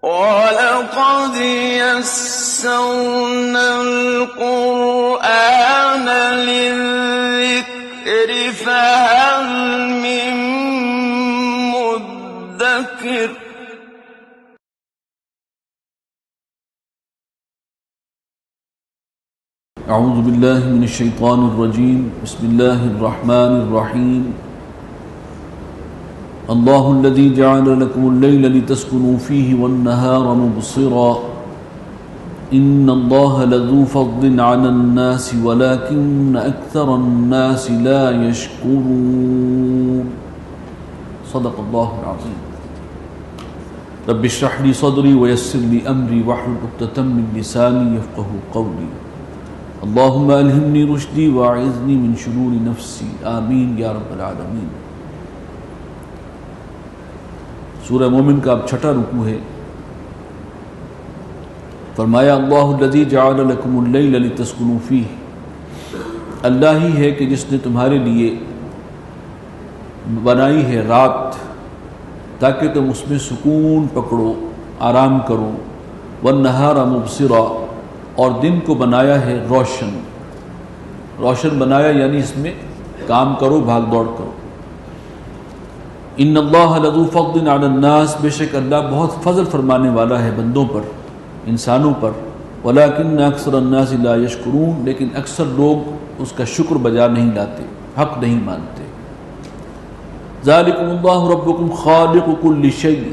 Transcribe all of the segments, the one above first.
وَلَقَدْ يَسَّرْنَا الْقُرْآنَ لِلذِّكْرِ فَهَلْ مِن مُّدَّكِرٍ اعوذ باللہ من الشیطان الرجیم بسم اللہ الرحمن الرحیم اللہ الذی جعل لکم اللیل لتسکنوا فیہ والنہار مبصرا ان اللہ لذو فضل علی الناس ولکن اکثر الناس لا یشکرون صدق اللہ العظیم رب اشرح لی صدری ویسر لی امری واحلل عقدۃ من لسانی یفقهوا قولی اللہم الہمنی رشدی واعذنی من شرور نفسی آمین یا رب العالمین۔ سورہ مومن کا اب چھٹا رکوع ہے۔ فرمایا اللہ الذی جعل لکم اللیل لتسکنوا فیہ، اللہ ہی ہے کہ جس نے تمہارے لیے بنائی ہے رات تاکہ تم اس میں سکون پکڑو، آرام کرو، والنہار مبصرا، اور دن کو بنایا ہے روشن بنایا یعنی اس میں کام کرو، بھاگ دوڑ کرو۔ ان اللہ لذو فضل علی الناس، بے شک اللہ بہت فضل فرمانے والا ہے بندوں پر، انسانوں پر، ولکن اکثر الناس لا یشکرون، لیکن اکثر لوگ اس کا شکر بجا نہیں لاتے، حق نہیں مانتے۔ ذالکم اللہ ربکم خالق کل شیء،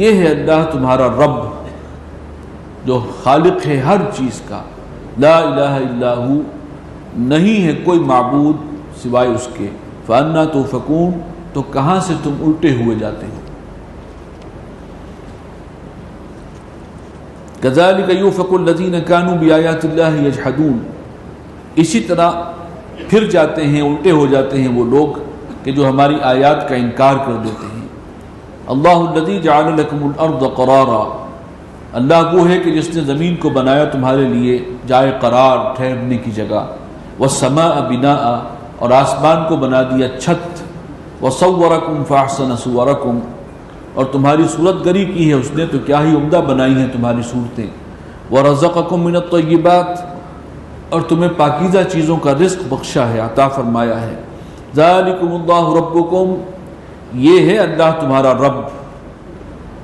یہ ہے اللہ تمہارا رب جو خالق ہے ہر چیز کا، لا الہ الا ہو، نہیں ہے کوئی معبود سوائے اس کے، فانا توفکون، تو کہاں سے تم الٹے ہوئے جاتے ہو۔ کذالک یؤفک الذین کانوا بآیات اللہ یجحدون، اسی طرح پھر جاتے ہیں، الٹے ہو جاتے ہیں وہ لوگ کہ جو ہماری آیات کا انکار کر دیتے ہیں۔ اللہ الذی جعل لکم الارض قرارا، اللہ وہ ہے کہ جس نے زمین کو بنایا تمہارے لیے جائے قرار، ٹھہرنے کی جگہ، والسماء بناء، اور آسمان کو بنا دیا چھت، وصورکم فاحسن صورکم، اور تمہاری صورت گری کی ہے اس نے تو کیا ہی عمدہ بنائی ہیں تمہاری صورتیں، ورزقکم من الطیبات، اور تمہیں پاکیزہ چیزوں کا رزق بخشا ہے، عطا فرمایا ہے۔ ذالکم اللہ ربکم، یہ ہے اللہ تمہارا رب،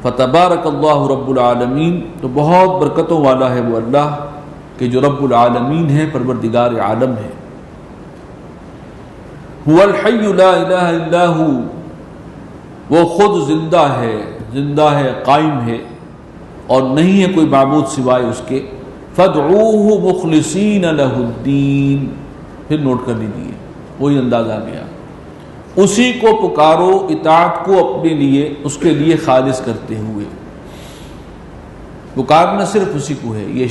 فتبارک اللہ رب العالمین، تو بہت برکتوں والا ہے وہ اللہ کہ جو رب العالمین ہے، پروردگار عالم ہے۔ هو الحی لا الہ الا ہو، وہ خود زندہ ہے، قائم ہے، اور نہیں ہے کوئی معبود سوائے اس کے۔ فادعوہ مخلصین لہ الدین، پھر نوٹ کر لیجیے، وہی انداز آ گیا، اسی کو پکارو، اطاعت کو اپنے لیے، اس کے لیے خالص کرتے ہوئے۔ پکارنا صرف اسی کو ہے، یہ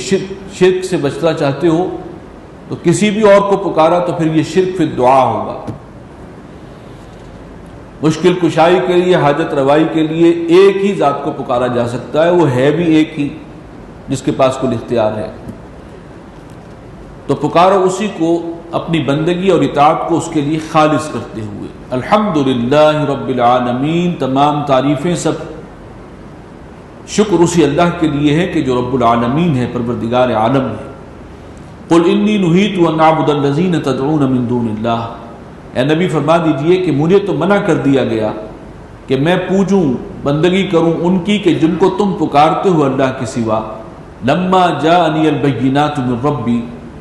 شرک سے بچنا چاہتے ہو تو کسی بھی اور کو پکارا تو پھر یہ شرک فی الدعا ہوگا۔ مشکل کشائی کے لیے، حاجت روائی کے لیے ایک ہی ذات کو پکارا جا سکتا ہے، وہ ہے بھی ایک ہی جس کے پاس کل اختیار ہے، تو پکارو اسی کو اپنی بندگی اور اطاعت کو اس کے لیے خالص کرتے ہوئے۔ الحمدللہ رب العالمین، تمام تعریفیں، سب شکر اسی اللہ کے لیے ہے کہ جو رب العالمین ہے، پروردگار عالم ہے۔ قل انی نہیت ان اعبد الذین تدعون من دون اللہ، اے نبی فرما دیجئے کہ مجھے تو منع کر دیا گیا کہ میں پوجوں، بندگی کروں ان کی کہ جن کو تم پکارتے ہو اللہ کے سوا، لما جاءنی البینات من ربی،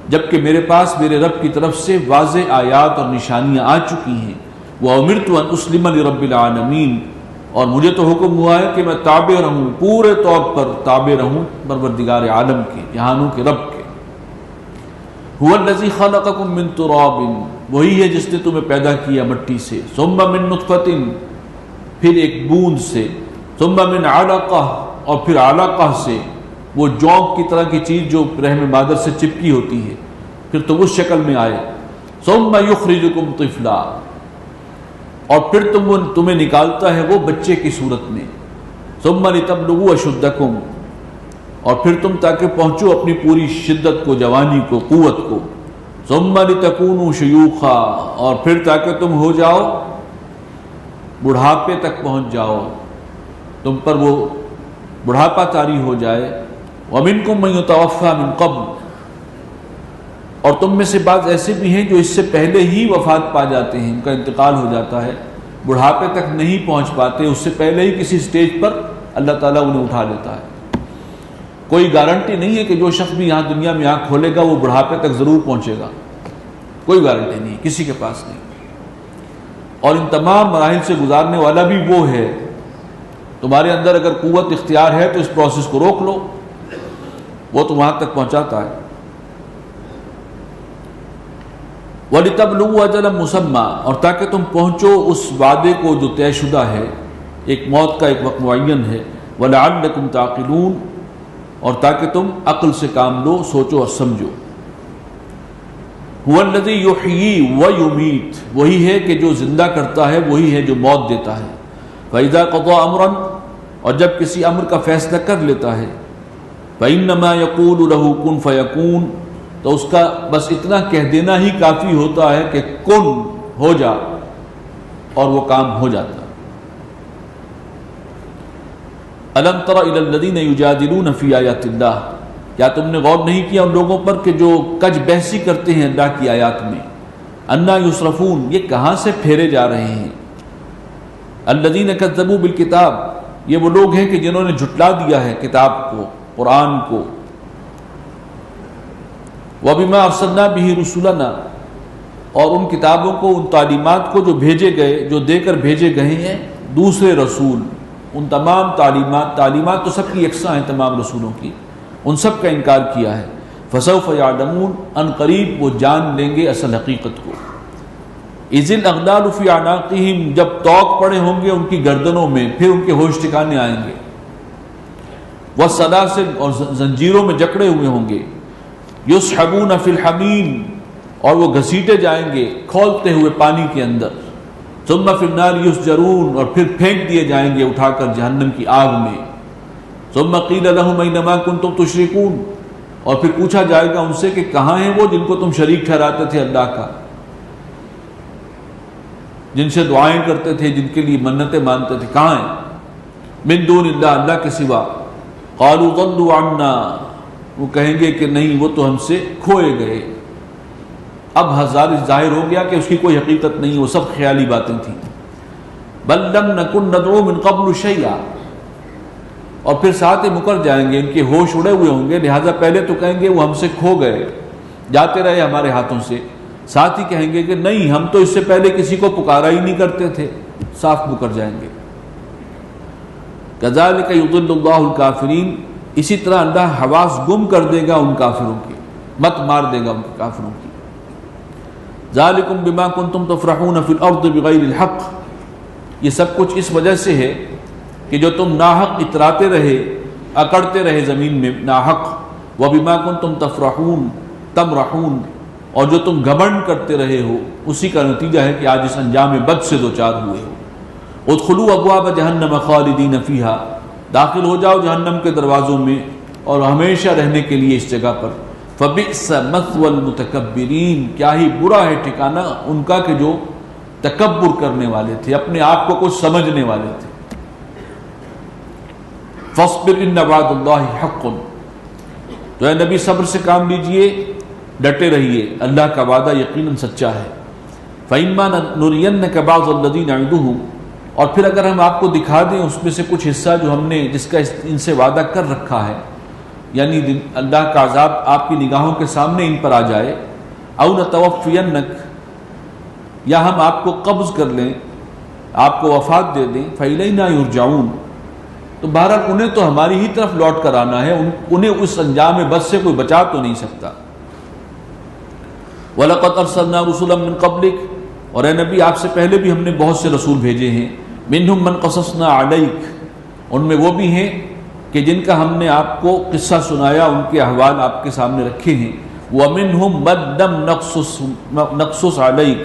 جبکہ میرے پاس میرے رب کی طرف سے واضح آیات اور نشانیاں آ چکی ہیں، وَأُمِرْتُ أَنْ أُسْلِمَ لِرَبِّ الْعَالَمِينَ، اور مجھے تو حکم ہوا ہے کہ میں تابع رہوں، پورے طور پر تابع رہوں پروردگار عالم کے، جہانوں کے رب کے۔ هُوَ الَّذِي خَلَقَكُم مِّن تُرَابٍ، وہی ہے جس نے تمہیں پیدا کیا مٹی سے، ثُمَّ مِن نُطْفَةٍ، پھر ایک بوند سے، ثُمَّ مِن عَلَقَةٍ، اور پھر علقہ سے، وہ جونک کی طرح کی چیز جو رحم مادر سے چپکی ہوتی ہے، پھر تم اس شکل میں آئے، ثُمَّ يُخْرِجُكُمْ طِفْلًا، اور پھر تمہیں نکالتا ہے وہ بچے کی صورت میں، ثُمَّ لِتَبْلُغُوا أَشُدَّكُمْ، اور پھر تم تاکہ پہنچو اپنی پوری شدت کو، جوانی کو، قوت کو، ثُمَّ لِتَكُونُوا شُيُوخًا، اور پھر تاکہ تم ہو جاؤ بڑھاپے تک پہنچ جاؤ، تم پر وہ بڑھاپا طاری ہو جائے، وَمِنْكُمْ مَنْ يُتَوَفَّى مِنْ قَبْلِ، اور تم میں سے بعض ایسے بھی ہیں جو اس سے پہلے ہی وفات پا جاتے ہیں، ان کا انتقال ہو جاتا ہے، بڑھاپے تک نہیں پہنچ پاتے، اس سے پہلے ہی کسی سٹیج پر اللہ تعالیٰ انہیں اٹھا لیتا ہے۔ کوئی گارنٹی نہیں ہے کہ جو شخص بھی یہاں دنیا میں آنکھ کھولے گا وہ بڑھاپے تک ضرور پہنچے گا، کوئی گارنٹی نہیں، کسی کے پاس نہیں، اور ان تمام مراحل سے گزارنے والا بھی وہ ہے۔ تمہارے اندر اگر قوت اختیار ہے تو اس پروسیس کو روک لو، وہ تو وہاں تک پہنچاتا ہے۔ وَلِتَبْلُغُوا أَجَلًا مُّسَمًّى، اور تاکہ تم پہنچو اس وعدے کو جو طے شدہ ہے، ایک موت کا ایک وقت معین ہے، وَلَعَلَّكُمْ تَعْقِلُونَ، اور تاکہ تم عقل سے کام لو، سوچو اور سمجھو۔ هُوَ الَّذِي يُحْيِي وَيُمِيتُ، وہی ہے کہ جو زندہ کرتا ہے، وہی ہے جو موت دیتا ہے۔ فَإِذَا قَضَىٰ أَمْرًا، اور جب کسی امر کا فیصلہ کر لیتا ہے، فَإِنَّمَا يَقُولُ لَهُ كُن فَيَكُونُ، تو اس کا بس اتنا کہہ دینا ہی کافی ہوتا ہے کہ کن ہو جا، اور وہ کام ہو جاتا ہے۔ أَلَمْ تَرَ إِلَى الَّذِينَ يُجَادِلُونَ فِي آيَاتِ اللَّهِ، کیا تم نے غور نہیں کیا ان لوگوں پر کہ جو کج بحثی کرتے ہیں اللہ کی آیات میں؟ انا یصرفون، یہ کہاں سے پھیرے جا رہے ہیں؟ الذین کذبوا بالکتاب، یہ وہ لوگ ہیں کہ جنہوں نے جھٹلا دیا ہے کتاب کو، قرآن کو۔ وبما ارسلنا به رسلنا، اور ان کتابوں کو، ان تعلیمات کو جو بھیجے گئے، جو دے کر بھیجے گئے ہیں دوسرے رسول، ان تمام تعلیمات تو سب کی یکساں ہیں، تمام رسولوں کی، ان سب کا انکار کیا ہے۔ فسوف یعلمون، ان قریب وہ جان لیں گے اصل حقیقت کو۔ اذ الاغلال فی اعناقہم، جب طوق پڑے ہوں گے ان کی گردنوں میں، پھر ان کے ہوش ٹھکانے آئیں گے۔ والسلاسل، اور زنجیروں میں جکڑے ہوئے ہوں گے۔ یسحبون فی الحمیم، اور وہ گھسیٹے جائیں گے کھولتے ہوئے پانی کے اندر۔ ثم فی النار یسجرون، اور پھر پھینک دیے جائیں گے اٹھا کر جہنم کی آگ میں۔ ثم قیل لهم این ما کنتم تشرکون، اور پھر پوچھا جائے گا ان سے کہ کہاں ہیں وہ جن کو تم شریک ٹھہراتے تھے اللہ کا، جن سے دعائیں کرتے تھے، جن کے لیے منتیں مانتے تھے، کہاں ہیں؟ من دون اللہ، اللہ کے سوا۔ قالوا ضلوا عنا، وہ کہیں گے کہ نہیں، وہ تو ہم سے کھوئے گئے۔ اب ظاہر ہو گیا کہ اس کی کوئی حقیقت نہیں، وہ سب خیالی باتیں تھیں۔ بل لم نکن ندعو من قبل شیئا، اور پھر ساتھ ہی مکر جائیں گے، ان کے ہوش اڑے ہوئے ہوں گے، لہٰذا پہلے تو کہیں گے وہ ہم سے کھو گئے، جاتے رہے ہمارے ہاتھوں سے، ساتھ ہی کہیں گے کہ نہیں، ہم تو اس سے پہلے کسی کو پکارا ہی نہیں کرتے تھے، صاف مکر جائیں گے۔ کذالک یضل اللہ الکافرین، اسی طرح اللہ حواس گم کر دے گا ان کافروں کی، مت مار دے گا ان کے کافروں کی۔ ذالکم بما کنتم تفرحون فی الارض بغیر الحق، یہ سب کچھ اس وجہ سے ہے کہ جو تم ناحق اتراتے رہے، اکڑتے رہے زمین میں ناحق۔ وبما کنتم تمرحون، اور جو تم گھمنڈ کرتے رہے ہو، اسی کا نتیجہ ہے کہ آج اس انجام بد سے دوچار ہوئے ہو۔ ادخلوا ابواب جہنم خالدین فیہا، داخل ہو جاؤ جہنم کے دروازوں میں اور ہمیشہ رہنے کے لیے اس جگہ پر۔ فبئس مثوى المتکبرین، کیا ہی برا ہے ٹھکانہ ان کا کہ جو تکبر کرنے والے تھے، اپنے آپ کو کچھ سمجھنے والے تھے۔ فاصبر ان وعد اللہ حق، تو اے نبی صبر سے کام لیجئے، ڈٹے رہیے، اللہ کا وعدہ یقیناً سچا ہے۔ فإما نرینک بعض الذی نعدہم، اور پھر اگر ہم آپ کو دکھا دیں اس میں سے کچھ حصہ جو ہم نے، جس کا ان سے وعدہ کر رکھا ہے، یعنی اللہ کا عذاب آپ کی نگاہوں کے سامنے ان پر آ جائے، او نتوفینک، یا ہم آپ کو قبض کر لیں، آپ کو وفات دے دیں، فإلینا یرجعون، تو بہرحال انہیں تو ہماری ہی طرف لوٹ کر آنا ہے، انہیں اس انجام بد سے کوئی بچا تو نہیں سکتا۔ وَلَقَدْ أَرْسَلْنَا رُسُلًا مِّن قَبْلِكَ، اور اے نبی آپ سے پہلے بھی ہم نے بہت سے رسول بھیجے ہیں، مِنْهُمْ مَنْ قَصَصْنَا عَلَيْكَ، ان میں وہ بھی ہیں کہ جن کا ہم نے آپ کو قصہ سنایا، ان کے احوال آپ کے سامنے رکھے ہیں۔ وَمِنْهُمْ مَن لَّمْ نَقْصُصْ عَلَيْكَ،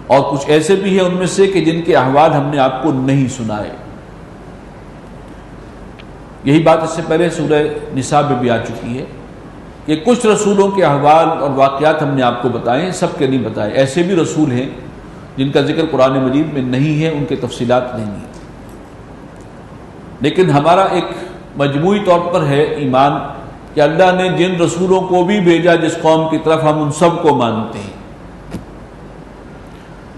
اور کچھ ایسے بھی ہیں ان میں سے کہ جن کے احوال ہم نے آپ کو نہیں سنائے۔ یہی بات اس سے پہلے سورہ نساء میں بھی آ چکی ہے کہ کچھ رسولوں کے احوال اور واقعات ہم نے آپ کو بتائے، سب کے نہیں بتائے۔ ایسے بھی رسول ہیں جن کا ذکر قرآن مجید میں نہیں ہے، ان کے تفصیلات نہیں ہیں، لیکن ہمارا ایک مجموعی طور پر ہے ایمان کہ اللہ نے جن رسولوں کو بھی بھیجا جس قوم کی طرف ہم ان سب کو مانتے ہیں،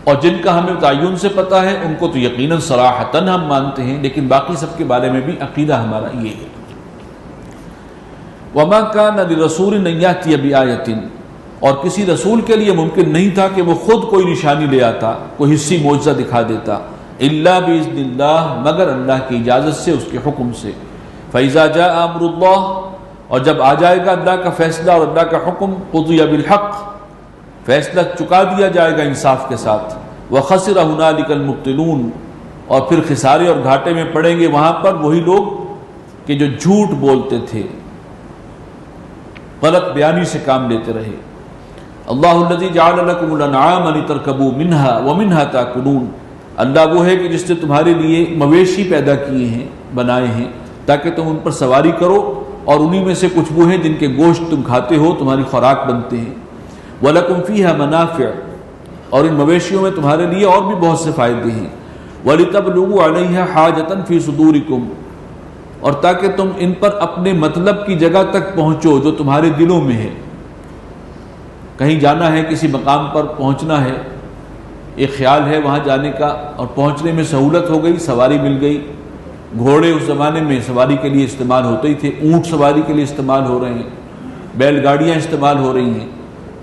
اور جن کا ہمیں تعین سے پتہ ہے ان کو تو یقیناً صراحتاً ہم مانتے ہیں، لیکن باقی سب کے بارے میں بھی عقیدہ ہمارا یہ ہے۔ وما كان لرسول ان ياتي بآية، اور کسی رسول کے لیے ممکن نہیں تھا کہ وہ خود کوئی نشانی لے آتا، کوئی حصی معجزہ دکھا دیتا، الا باذن اللہ، مگر اللہ کی اجازت سے، اس کے حکم سے۔ فاذا جاء امر اللہ، اور جب آ جائے گا اللہ کا فیصلہ اور اللہ کا حکم، قضی بالحق، فیصلہ چکا دیا جائے گا انصاف کے ساتھ، وخسر هنالك المبطلون، اور پھر خسارے اور گھاٹے میں پڑیں گے وہاں پر وہی لوگ کہ جو جھوٹ بولتے تھے، غلط بیانی سے کام لیتے رہے۔ اللہ الذی جعل لکم الانعام لترکبوا منها ومنها تاکلون، اللہ وہ ہے کہ جس نے تمہارے لیے مویشی پیدا کیے ہیں، بنائے ہیں، تاکہ تم ان پر سواری کرو، اور انہی میں سے کچھ وہ ہیں جن کے گوشت تم کھاتے ہو، تمہاری خوراک بنتے ہیں۔ وَلَكُمْ فِيهَا مَنَافِعُ، اور ان مویشیوں میں تمہارے لیے اور بھی بہت سے فائدے ہیں۔ وَلِتَبْلُغُوا عَلَيْهَا حَاجَةً فِي صُدُورِكُمْ، اور تاکہ تم ان پر اپنے مطلب کی جگہ تک پہنچو جو تمہارے دلوں میں ہے۔ کہیں جانا ہے، کسی مقام پر پہنچنا ہے، ایک خیال ہے وہاں جانے کا، اور پہنچنے میں سہولت ہو گئی، سواری مل گئی۔ گھوڑے اس زمانے میں سواری کے لیے استعمال ہوتے ہی تھے، اونٹ سواری کے لیے استعمال ہو رہے ہیں، بیل گاڑیاں استعمال ہو رہی ہیں،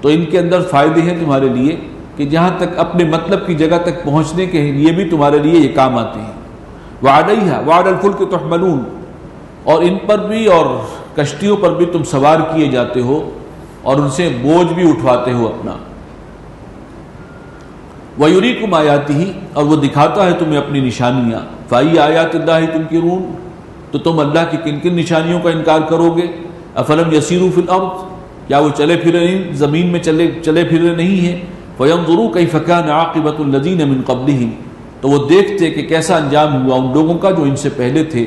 تو ان کے اندر فائدے ہیں تمہارے لیے کہ جہاں تک اپنے مطلب کی جگہ تک پہنچنے کے لیے بھی تمہارے لیے یہ کام آتے ہیں۔ وعلیہا وعلی الفلک تحملون، اور ان پر بھی اور کشتیوں پر بھی تم سوار کیے جاتے ہو اور ان سے بوجھ بھی اٹھواتے ہو اپنا۔ وَيُرِيكُمْ آيَاتِهِ، اور وہ دکھاتا ہے تمہیں اپنی نشانیاں۔ فَأَيِّ آيَاتِ اللَّهِ تُنْكِرُونَ، تو تم اللہ کی کن کن نشانیوں کا انکار کرو گے؟ أَفَلَمْ يَسِيرُوا فِي الْأَرْضِ، کیا وہ چلے پھرے زمین میں چلے پھرے نہیں ہیں؟ فَيَنْظُرُوا كَيْفَ كَانَ عَاقِبَةُ الَّذِينَ مِنْ قَبْلِهِمْ، تو وہ دیکھتے کہ کیسا انجام ہوا ان لوگوں کا جو ان سے پہلے تھے۔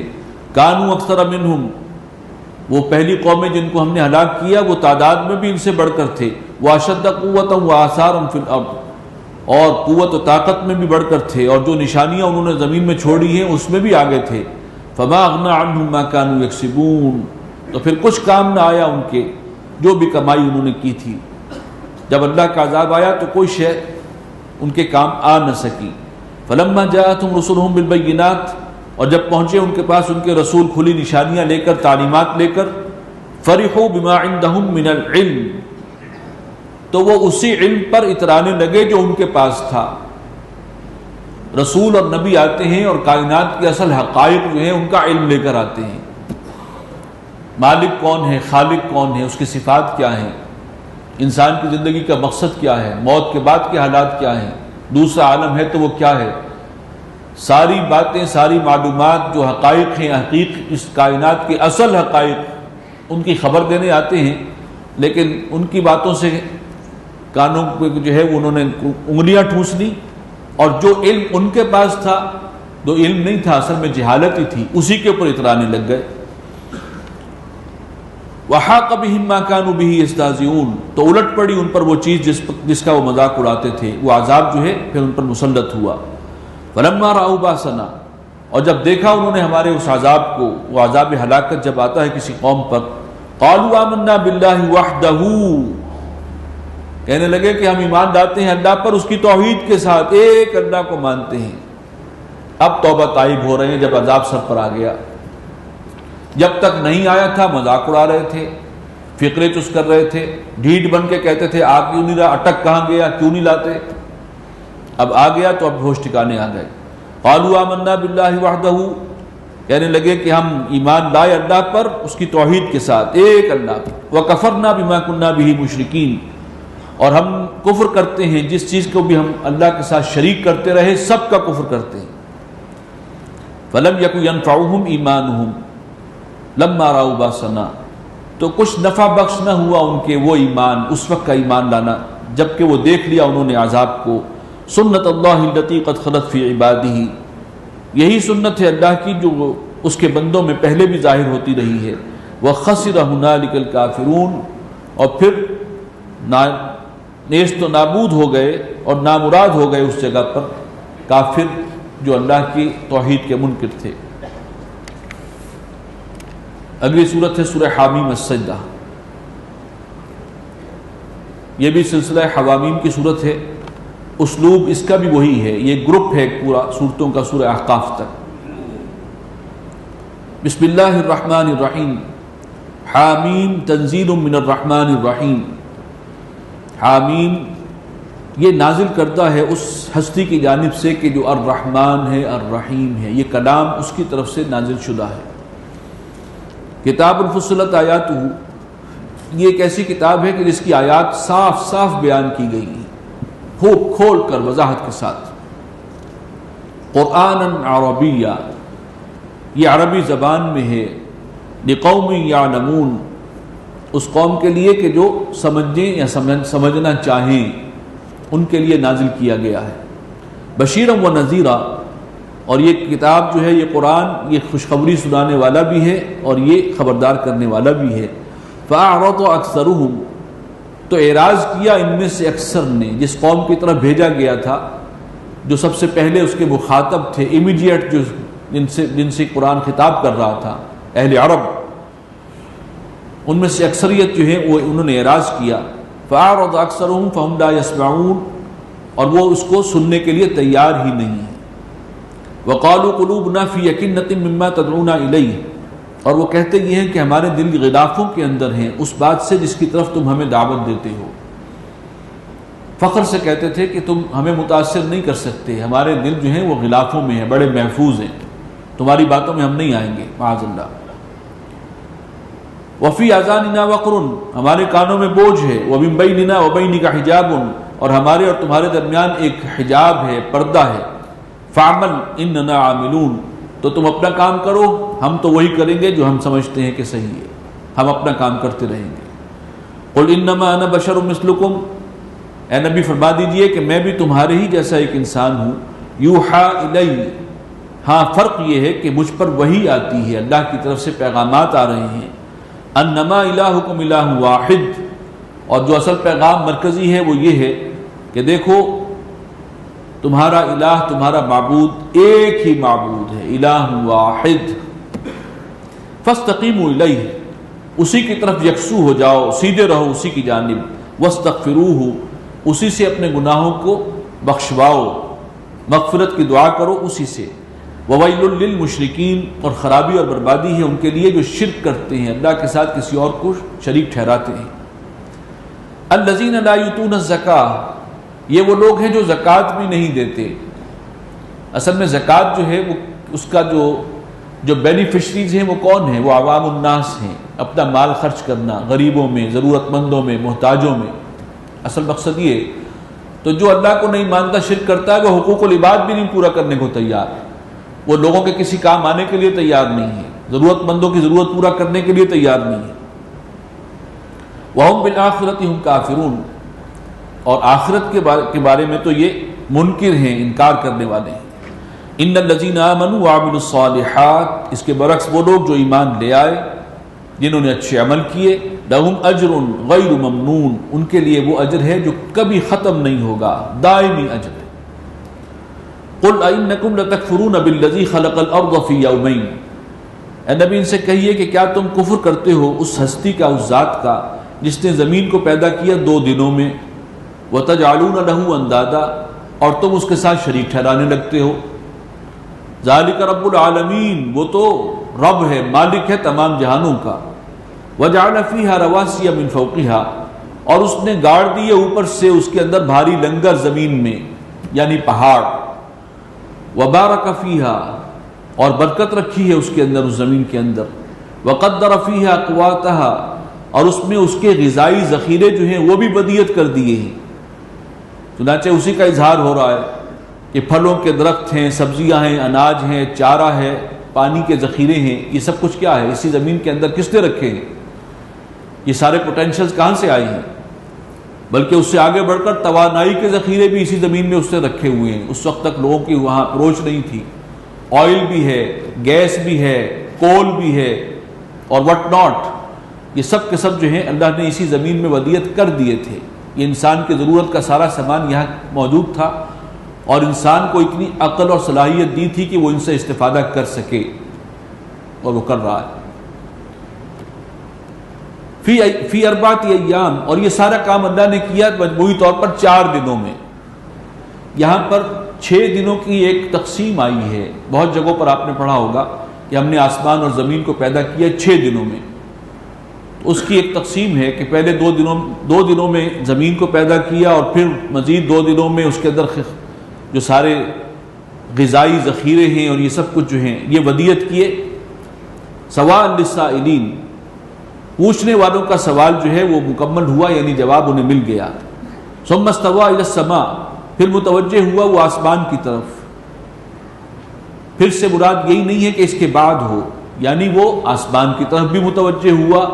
كَانُوا أَكْثَرَ مِنْهُمْ، وہ پہلی قومیں جن کو ہم نے ہلاک کیا وہ تعداد میں بھی ان سے بڑھ کر تھے۔ وَأَشَدَّ قُوَّةً وَآثَارًا فِي الْأَرْضِ، اور قوت و طاقت میں بھی بڑھ کر تھے، اور جو نشانیاں انہوں نے زمین میں چھوڑی ہیں اس میں بھی آگے تھے۔ فما اغنى عنهم ما كانوا يكسبون، تو پھر کچھ کام نہ آیا ان کے جو بھی کمائی انہوں نے کی تھی۔ جب اللہ کا عذاب آیا تو کوئی شے ان کے کام آ نہ سکی۔ فلما جاءتهم رسلهم بالبينات، اور جب پہنچے ان کے پاس ان کے رسول کھلی نشانیاں لے کر، تعلیمات لے کر، فرحوا بما عندهم من العلم، تو وہ اسی علم پر اترانے لگے جو ان کے پاس تھا۔ رسول اور نبی آتے ہیں اور کائنات کے اصل حقائق جو ہیں ان کا علم لے کر آتے ہیں۔ مالک کون ہے، خالق کون ہے، اس کی صفات کیا ہیں، انسان کی زندگی کا مقصد کیا ہے، موت کے بعد کے حالات کیا ہیں، دوسرا عالم ہے تو وہ کیا ہے، ساری باتیں، ساری معلومات جو حقائق ہیں، حقیق اس کائنات کے اصل حقائق، ان کی خبر دینے آتے ہیں، لیکن ان کی باتوں سے کانوں پہ جو ہے انہوں نے انگلیاں ٹھونس لی، اور جو علم ان کے پاس تھا، جو علم نہیں تھا اصل میں جہالت ہی تھی، اسی کے اوپر اترانے لگ گئے۔ وَحَاقَ بِهِمْ مَا كَانُوا بِهِ يَسْتَهْزِئُونَ، تو الٹ پڑی ان پر وہ چیز جس کا وہ مذاق اڑاتے تھے، وہ عذاب جو ہے پھر ان پر مسلط ہوا۔ فَلَمَّا رَأَوْا بَأْسَنَا، اور جب دیکھا انہوں نے ہمارے اس عذاب کو، وہ عذاب ہلاکت جب آتا ہے کسی قوم پر، قَالُوا آمَنَّا بِاللَّهِ وَحْدَهُ، کہنے لگے کہ ہم ایمان لاتے ہیں اللہ پر، اس کی توحید کے ساتھ، ایک اللہ کو مانتے ہیں۔ اب توبہ طائب ہو رہے ہیں جب عذاب سر پر آ گیا۔ جب تک نہیں آیا تھا مذاق اڑا رہے تھے، فقرے چس کر رہے تھے، ڈھیٹ بن کے کہتے تھے آ کیوں نہیں رہا، اٹک کہاں گیا، کیوں نہیں لاتے۔ اب آ گیا تو اب ہوش ٹھکانے آ گئے۔ قالوا آمنا باللہ وحدہ، کہنے لگے کہ ہم ایمان لائے اللہ پر، اس کی توحید کے ساتھ، ایک اللہ پر۔ وکفرنا بما کنا بہ مشرکین، اور ہم کفر کرتے ہیں جس چیز کو بھی ہم اللہ کے ساتھ شریک کرتے رہے، سب کا کفر کرتے ہیں۔ فلم یک ینفعہم ایمانہم لما رأوا باسنا، تو کچھ نفع بخش نہ ہوا ان کے وہ ایمان، اس وقت کا ایمان لانا جبکہ وہ دیکھ لیا انہوں نے عذاب کو۔ سنت اللہ التی قد خلت فی عبادہ، یہی سنت ہے اللہ کی جو اس کے بندوں میں پہلے بھی ظاہر ہوتی رہی ہے۔ وخسر ہنالک الکافرون، اور پھر نیست و نابود ہو گئے اور نامراد ہو گئے اس جگہ پر کافر جو اللہ کی توحید کے منکر تھے۔ اگلی سورت ہے سورہ حامیم السجدہ، یہ بھی سلسلہ حوامیم کی صورت ہے، اسلوب اس کا بھی وہی ہے، یہ گروپ ہے پورا سورتوں کا سورہ احقاف تک۔ بسم اللہ الرحمن الرحیم، حامیم تنزیل من الرحمن الرحیم۔ حامیم یہ نازل کردہ ہے اس ہستی کی جانب سے کہ جو الرحمن ہے الرحیم ہے، یہ کلام اس کی طرف سے نازل شدہ ہے۔ کتاب فصلت آیاتہ، یہ ایک ایسی کتاب ہے کہ جس کی آیات صاف صاف بیان کی گئی ہیں، کھول کر وضاحت کے ساتھ۔ قرآن عربیہ، یہ عربی زبان میں ہے، لقوم یعلمون، اس قوم کے لیے کہ جو سمجھیں یا سمجھنا چاہیں ان کے لیے نازل کیا گیا ہے۔ بشیرا و نذیرا، اور یہ کتاب جو ہے یہ قرآن یہ خوشخبری سنانے والا بھی ہے اور یہ خبردار کرنے والا بھی ہے۔ فأعرض اکثرهم، تو اعراض کیا ان میں سے اکثر نے، جس قوم کی طرف بھیجا گیا تھا، جو سب سے پہلے اس کے مخاطب تھے، امیڈیٹ جو جن سے قرآن خطاب کر رہا تھا، اہل عرب، ان میں سے اکثریت جو ہے وہ انہوں نے اعراض کیا۔ فأعرض اکثرهم فهم لا يسمعون، اور وہ اس کو سننے کے لیے تیار ہی نہیں ہے۔ وقالوا قلوبنا في يقنة مما تدعونا إليه، اور وہ کہتے یہ ہیں کہ ہمارے دل غلافوں کے اندر ہیں اس بات سے جس کی طرف تم ہمیں دعوت دیتے ہو۔ فخر سے کہتے تھے کہ تم ہمیں متاثر نہیں کر سکتے، ہمارے دل جو ہیں وہ غلافوں میں ہیں، بڑے محفوظ ہیں، تمہاری باتوں میں ہم نہیں آئیں گے، معاذ اللہ۔ وفی آذاننا وقر، ہمارے کانوں میں بوجھ ہے، ومن بیننا وبینک حجاب، اور ہمارے اور تمہارے درمیان ایک حجاب ہے، پردہ ہے۔ فعمل اننا عاملون، تو تم اپنا کام کرو، ہم تو وہی کریں گے جو ہم سمجھتے ہیں کہ صحیح ہے، ہم اپنا کام کرتے رہیں گے۔ قل انما انا بشر مثلکم، اے نبی فرما دیجئے کہ میں بھی تمہارے ہی جیسا ایک انسان ہوں۔ یوحا الی، ہاں فرق یہ ہے کہ مجھ پر وحی آتی ہے، اللہ کی طرف سے پیغامات آ رہے ہیں۔ انما الہکم الہ واحد، اور جو اصل پیغام مرکزی ہے وہ یہ ہے کہ دیکھو تمہارا الہ، تمہارا معبود ایک ہی معبود ہے، الہ واحد۔ فاستقیموا الیہ، اسی کی طرف یکسو ہو جاؤ، سیدھے رہو اسی کی جانب۔ واستغفروہ، اسی سے اپنے گناہوں کو بخشواؤ، مغفرت کی دعا کرو اسی سے۔ وویل للمشرکین، اور خرابی اور بربادی ہے ان کے لیے جو شرک کرتے ہیں، اللہ کے ساتھ کسی اور کو شریک ٹھہراتے ہیں۔ الذین لا یؤتون الزکاۃ، یہ وہ لوگ ہیں جو زکوٰۃ بھی نہیں دیتے۔ اصل میں زکوٰۃ جو ہے وہ اس کا جو بینیفیشریز ہیں وہ کون ہیں؟ وہ عوام الناس ہیں، اپنا مال خرچ کرنا غریبوں میں، ضرورت مندوں میں، محتاجوں میں، اصل مقصد یہ۔ تو جو اللہ کو نہیں مانتا، شرک کرتا ہے، وہ حقوق العباد بھی نہیں پورا کرنے کو تیار، وہ لوگوں کے کسی کام آنے کے لیے تیار نہیں ہے، ضرورت مندوں کی ضرورت پورا کرنے کے لیے تیار نہیں ہے۔ وَهُمْ بِالْآخِرَةِ هُمْ كَافِرُونَ، اور آخرت کے بارے میں تو یہ منکر ہیں، انکار کرنے والے ہیں۔ ان الذین آمنوا وعملوا الصالحات، اس کے برعکس وہ لوگ جو ایمان لے آئے، جنہوں نے اچھے عمل کیے، لہم اجر غیر ممنون، ان کے لیے وہ اجر ہے جو کبھی ختم نہیں ہوگا، دائمی اجر ہے۔ قل انکم لتکفرون بالذی خلق الارض فی یومین، اے نبی ان سے کہیے کہ کیا تم کفر کرتے ہو اس ہستی کا، اس ذات کا جس نے زمین کو پیدا کیا 2 دنوں میں، وَتَجْعَلُونَ لَهُ أَنْدَادًا، اور تم اس کے ساتھ شریک ٹھہرانے لگتے ہو۔ ذَلِكَ رَبُّ الْعَالَمِينَ، وہ تو رب ہے، مالک ہے تمام جہانوں کا۔ وَجَعَلَ فِيهَا رَوَاسِيَ مِنْ فَوْقِهَا، اور اس نے گاڑ دیے اوپر سے اس کے اندر بھاری لنگر زمین میں، یعنی پہاڑ۔ وَبَارَكَ فِيهَا، اور برکت رکھی ہے اس کے اندر، اس زمین کے اندر۔ وَقَدَّرَ فِيهَا أَقْوَاتَهَا، اور اس میں اس کے غذائی ذخیرے جو ہیں وہ بھی بدیت کر دیے ہیں۔ چنانچہ اسی کا اظہار ہو رہا ہے کہ پھلوں کے درخت ہیں، سبزیاں ہیں، اناج ہیں، چارہ ہے، پانی کے ذخیرے ہیں، یہ سب کچھ کیا ہے؟ اسی زمین کے اندر کس نے رکھے ہیں؟ یہ سارے پوٹینشلز کہاں سے آئے ہیں؟ بلکہ اس سے آگے بڑھ کر توانائی کے ذخیرے بھی اسی زمین میں اس نے رکھے ہوئے ہیں۔ اس وقت تک لوگوں کی وہاں اپروچ نہیں تھی، آئل بھی ہے، گیس بھی ہے، کول بھی ہے، اور وٹ ناٹ، یہ سب کے سب جو ہیں اللہ نے اسی زمین میں ودیت کر دیے تھے۔ یہ انسان کی ضرورت کا سارا سامان یہاں موجود تھا، اور انسان کو اتنی عقل اور صلاحیت دی تھی کہ وہ ان سے استفادہ کر سکے، اور وہ کر رہا ہے۔ فی اربعۃ ایام، اور یہ سارا کام اللہ نے کیا مجموعی طور پر 4 دنوں میں۔ یہاں پر 6 دنوں کی ایک تقسیم آئی ہے، بہت جگہوں پر آپ نے پڑھا ہوگا کہ ہم نے آسمان اور زمین کو پیدا کیا 6 دنوں میں، تو اس کی ایک تقسیم ہے کہ پہلے 2 دنوں میں زمین کو پیدا کیا، اور پھر مزید 2 دنوں میں اس کے اندر جو سارے غذائی ذخیرے ہیں اور یہ سب کچھ جو ہیں یہ ودیت کیے۔ سواء للسائلین، پوچھنے والوں کا سوال جو ہے وہ مکمل ہوا، یعنی جواب انہیں مل گیا۔ ثم استوى الى السماء، پھر متوجہ ہوا وہ آسمان کی طرف۔ پھر سے مراد یہی نہیں ہے کہ اس کے بعد ہو، یعنی وہ آسمان کی طرف بھی متوجہ ہوا،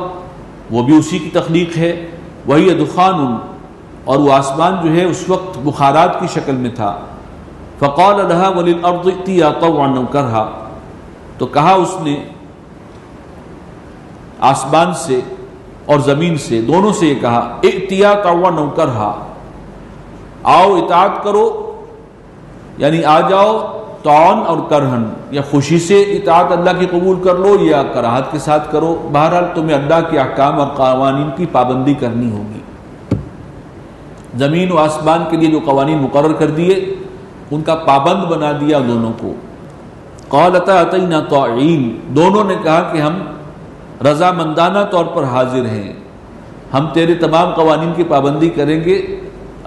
وہ بھی اسی کی تخلیق ہے۔ وہی دخان، اور وہ آسمان جو ہے اس وقت بخارات کی شکل میں تھا۔ فقال لها وللارض ائتيا طوعا او كرها، تو کہا اس نے آسمان سے اور زمین سے، دونوں سے یہ کہا ائتيا طوعا او كرها، آؤ اطاعت کرو، یعنی آ جاؤ طوعا اور کرہن، یا خوشی سے اطاعت اللہ کی قبول کر لو یا کراہت کے ساتھ کرو، بہرحال تمہیں اللہ کے احکام اور قوانین کی پابندی کرنی ہوگی۔ زمین و آسمان کے لیے جو قوانین مقرر کر دیے ان کا پابند بنا دیا دونوں کو۔ قالتا اتینا طاعین، دونوں نے کہا کہ ہم رضامندانہ طور پر حاضر ہیں، ہم تیرے تمام قوانین کی پابندی کریں گے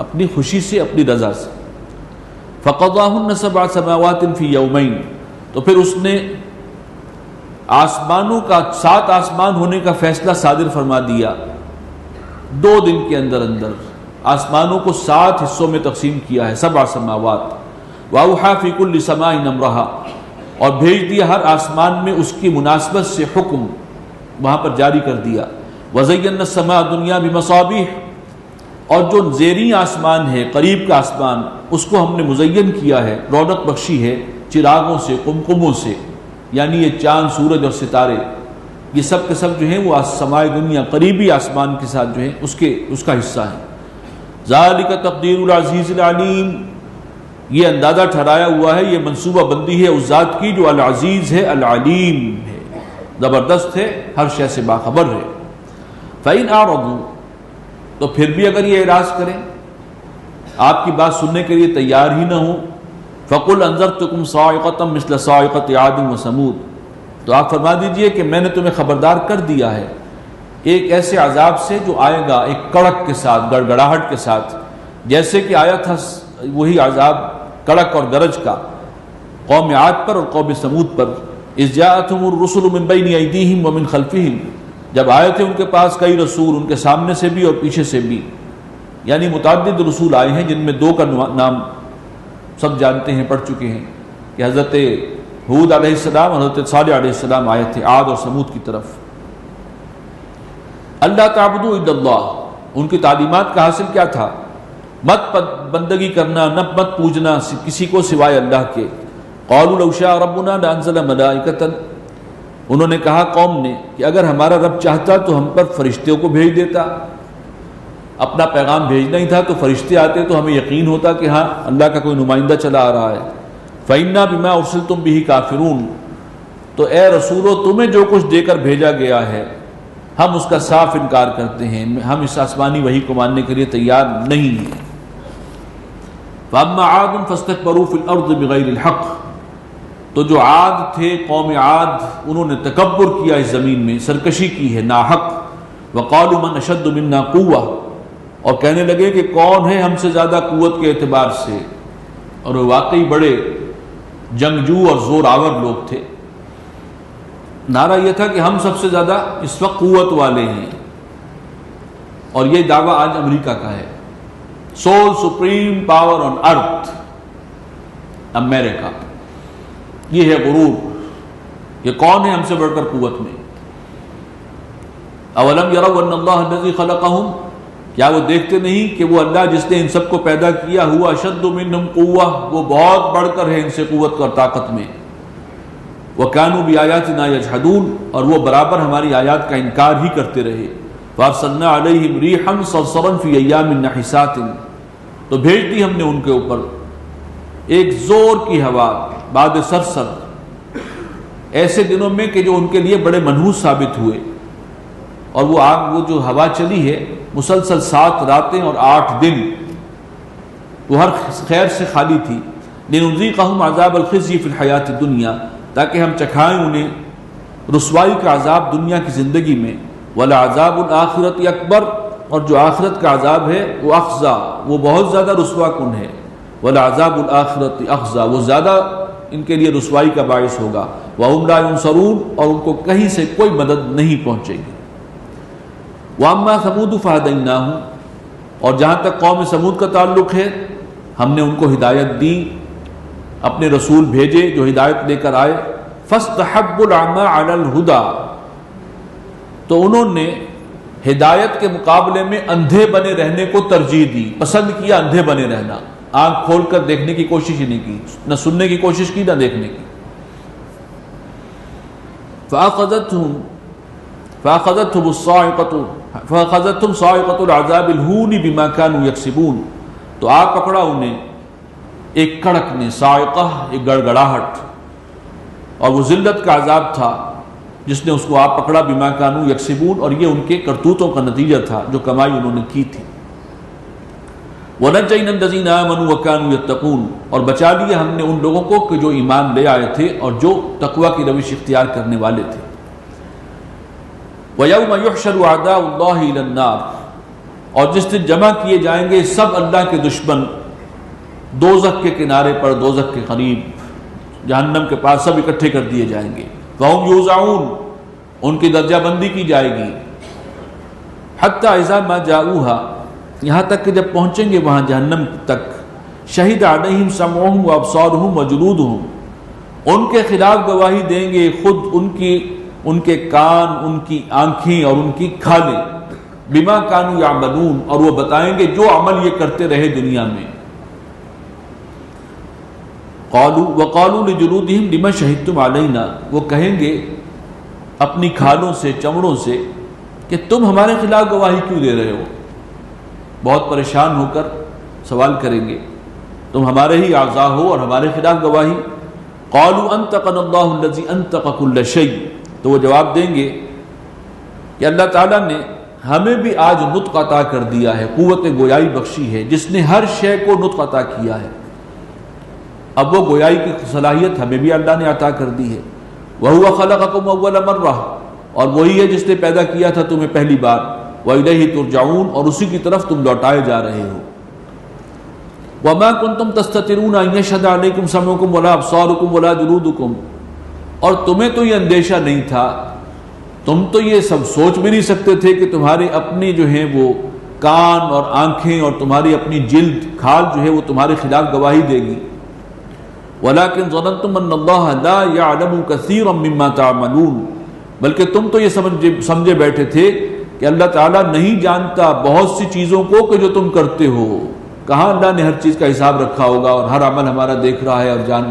اپنی خوشی سے، اپنی رضا سے۔ فقضاهن 7 سماوات فی یومین، تو پھر اس نے آسمانوں کا 7 آسمان ہونے کا فیصلہ صادر فرما دیا 2 دن کے اندر اندر۔ آسمانوں کو 7 حصوں میں تقسیم کیا ہے، 7 سماوات۔ وَأَوْحَىٰ فِي كُلِّ سَمَاءٍ أَمْرَهَا، اور بھیج دیا ہر آسمان میں اس کی مناسبت سے حکم وہاں پر جاری کر دیا۔ وَزَيَّنَّا السَّمَاءَ الدُّنْيَا بِمَصَابِيحَ، اور جو زیریں آسمان ہے، قریب کا آسمان، اس کو ہم نے مزین کیا ہے، رونق بخشی ہے چراغوں سے، قمقموں سے، یعنی یہ چاند، سورج اور ستارے، یہ سب کے سب جو ہیں وہ سمائے دنیا، قریبی آسمان کے ساتھ جو ہے اس کا حصہ ہے۔ ذالک تقدیر العزیز العلیم، یہ اندازہ ٹھہرایا ہوا ہے، یہ منصوبہ بندی ہے اس ذات کی جو العزیز ہے، العلیم ہے، زبردست ہے، ہر شے سے باخبر ہے۔ فَإِنْ أَعْرَضُوا، تو پھر بھی اگر یہ اعراض کریں، آپ کی بات سننے کے لیے تیار ہی نہ ہوں، فَقُلْ أَنذَرْتُكُمْ صَاعِقَةً مِثْلَ صَاعِقَةِ عَادٍ وَثَمُودَ، تو آپ فرما دیجئے کہ میں نے تمہیں خبردار کر دیا ہے ایک ایسے عذاب سے جو آئے گا ایک کڑک کے ساتھ، گڑگڑاہٹ کے ساتھ، جیسے کہ آیا تھا وہی عذاب کڑک اور گرج کا قوم عاد پر اور قوم سمود پر۔ اذ جاءتهم الرسل من بین ایدیہم ومن خلفہم، جب آئے تھے ان کے پاس کئی رسول، ان کے سامنے سے بھی اور پیچھے سے بھی، یعنی متعدد رسول آئے ہیں، جن میں 2 کا نام سب جانتے ہیں، پڑھ چکے ہیں کہ حضرت ہود علیہ السلام اور حضرت صالح علیہ السلام آئے تھے عاد اور سمود کی طرف۔ اللہ تعبدوا الا اللہ، ان کی تعلیمات کا حاصل کیا تھا؟ مت بندگی کرنا، نہ مت پوجنا کسی کو سوائے اللہ کے۔ قالوا لو شاء ربنا لانزل ملائکۃ، انہوں نے کہا قوم نے کہ اگر ہمارا رب چاہتا تو ہم پر فرشتوں کو بھیج دیتا، اپنا پیغام بھیجنا ہی تھا تو فرشتے آتے تو ہمیں یقین ہوتا کہ ہاں اللہ کا کوئی نمائندہ چلا آ رہا ہے۔ فإنا بما ارسلتم به کافرون، تو اے رسولو تمہیں جو کچھ دے کر بھیجا گیا ہے ہم اس کا صاف انکار کرتے ہیں، ہم اس آسمانی وحی کو ماننے کے لیے تیار نہیں ہیں۔ فَأَمَّا عَادٌ فَاسْتَكْبَرُوا فِي الْأَرْضِ بِغَيْرِ الْحَقِّ، تو جو عاد تھے، قوم عاد، انہوں نے تکبر کیا اس زمین میں، سرکشی کی ہے ناحق۔ وَقَالُوا مَنْ أَشَدُّ مِنَّا قُوَّةً، اور کہنے لگے کہ کون ہے ہم سے زیادہ قوت کے اعتبار سے، اور وہ واقعی بڑے جنگجو اور زور آور لوگ تھے۔ نعرہ یہ تھا کہ ہم سب سے زیادہ اس وقت قوت والے ہیں، اور یہ دعویٰ آج امریکہ کا ہے، سول سپریم پاور آن ارتھ، امریکہ، یہ ہے غرور، یہ کون ہے ہم سے بڑھ کر قوت میں۔ اولم یروا ان اللہ الذی خلقہم، کیا وہ دیکھتے نہیں کہ وہ اللہ جس نے ان سب کو پیدا کیا، ہوا اشد منہم قوہ، وہ بہت بڑھ کر ہے ان سے قوت اور طاقت میں۔ وَكَانُوا بِآيَاتِنَا يَجْحَدُونَ، اور وہ برابر ہماری آیات کا انکار ہی کرتے رہے۔ فَأَرْسَلْنَا عَلَيْهِمْ رِيحًا صَرْصَرًا فِي أَيَّامٍ نَحِسَاتٍ، تو بھیج دی ہم نے ان کے اوپر ایک زور کی ہوا، باد سرسر، ایسے دنوں میں کہ جو ان کے لیے بڑے منحوس ثابت ہوئے۔ اور وہ آگ، وہ جو ہوا چلی ہے مسلسل 7 راتیں اور 8 دن، وہ ہر خیر سے خالی تھی۔ لِنُذِيقَهُمْ عَذَابَ الْخِزْيِ فِي الْحَيَاةِ الدُّنْيَا، تاکہ ہم چکھائیں انہیں رسوائی کا عذاب دنیا کی زندگی میں، وَلَعَذَابُ الْآخِرَةِ أَكْبَرُ، اور جو آخرت کا عذاب ہے وہ اخزا، وہ بہت زیادہ رسوا کن ہے، وَلَعَذَابُ الْآخِرَةِ أَخْزَا، وہ زیادہ ان کے لیے رسوائی کا باعث ہوگا، وَهُمْ لَا يُنصَرُونَ، اور ان کو کہیں سے کوئی مدد نہیں پہنچے گی۔ وَأَمَّا ثَمُودُ فَهَدَيْنَاهُمْ، اور جہاں تک قوم سمود کا تعلق ہے ہم نے ان کو ہدایت دی، اپنے رسول بھیجے جو ہدایت لے کر آئے، فَاسْتَحَبُّوا الْعَمَىٰ عَلَى الْهُدَىٰ، تو انہوں نے ہدایت کے مقابلے میں اندھے بنے رہنے کو ترجیح دی، پسند کیا اندھے بنے رہنا، آنکھ کھول کر دیکھنے کی کوشش ہی نہیں کی، نہ سننے کی کوشش کی نہ دیکھنے کی۔ فَأَخَذَتْهُمُ صَاعِقَةُ الْعَذَابِ الْهُونِ بِمَا كَانُوا يَكْسِبُونَ، تو آگ پکڑا انہیں ایک کڑک نے، صاعقہ ایک گڑگڑاہٹ، اور وہ ذلت کا عذاب تھا جس نے اس کو آگ پکڑا، بما كانوا يكسبون، اور یہ ان کے کرتوتوں کا نتیجہ تھا جو کمائی انہوں نے کی تھی۔ وَنَجَّيْنَا الَّذِينَ آمَنُوا وَكَانُوا يَتَّقُونَ، اور بچا لیا ہم نے ان لوگوں کو کہ جو ایمان لے آئے تھے اور جو تقوی کی روش اختیار کرنے والے تھے۔ وَيَوْمَ يُحْشَرُ أَعْدَاءُ اللَّهِ إِلَى النَّارِ، اور جس دن جمع کیے جائیں گے سب اللہ کے دشمن دوزخ کے کنارے پر، دوزخ کے قریب، جہنم کے پاس سب اکٹھے کر دیے جائیں گے۔ فَهُمْ يُوزَعُونَ، ان کی درجہ بندی کی جائے گی۔ حَتَّى إِذَا مَا جَاءُوهَا، یہاں تک کہ جب پہنچیں گے وہاں جہنم تک، شَهِدَ عَلَيْهِمْ سَمْعُهُمْ وَأَبْصَارُهُمْ وَجُلُودُهُمْ، ان کے خلاف گواہی دیں گے خود ان کے کان، ان کی آنکھیں اور ان کی کھالیں، بما كانوا يعملون، اور وہ بتائیں گے جو عمل یہ کرتے رہے دنیا میں۔ وقالوا لجلودهم لما شهدتم علينا، وہ کہیں گے اپنی کھالوں سے، چمڑوں سے کہ تم ہمارے خلاف گواہی کیوں دے رہے ہو؟ بہت پریشان ہو کر سوال کریں گے، تم ہمارے ہی اعضاء ہو اور ہمارے خلاف گواہی۔ قالوا انطقنا الله الذي انطق كل شيء، تو وہ جواب دیں گے کہ اللہ تعالیٰ نے ہمیں بھی آج نطق عطا کر دیا ہے، قوت گویائی بخشی ہے، جس نے ہر شے کو نطق عطا کیا ہے۔ اب وہ گویائی کی صلاحیت ہمیں بھی اللہ نے عطا کر دی ہے۔ وَهُوَ خَلَقَكُمْ أَوَّلَ مَرَّةٍ، اور وہی ہے جس نے پیدا کیا تھا تمہیں پہلی بار، وَإِلَيْهِ تُرْجَعُونَ، اور اسی کی طرف تم لوٹائے جا رہے ہو۔ وَمَا كُنْتُمْ تَسْتَتِرُونَ أَن يَشْهَدَ عَلَيْكُمْ سَمْعُكُمْ وَلَا أَبْصَارُكُمْ وَلَا جُلُودُكُمْ، اور تمہیں تو یہ اندیشہ نہیں تھا، تم تو یہ سب سوچ بھی نہیں سکتے تھے کہ تمہارے اپنے جو ہیں وہ کان اور آنکھیں اور تمہاری اپنی جلد، کھال جو ہے وہ تمہارے خلاف گواہی دے گی۔ وَلَكِنْ ظَنَنْتُمْ أَنَّ اللَّهَ لَا يَعْلَمُ كَثِيرًا مِمَّا تَعْمَلُونَ، بلکہ تم تو یہ سمجھے بیٹھے تھے کہ اللہ تعالیٰ نہیں جانتا بہت سی چیزوں کو کہ جو تم کرتے ہو۔ کہاں اللہ نے ہر چیز کا حساب رکھا ہوگا اور ہر عمل ہمارا دیکھ رہا ہے اور جان۔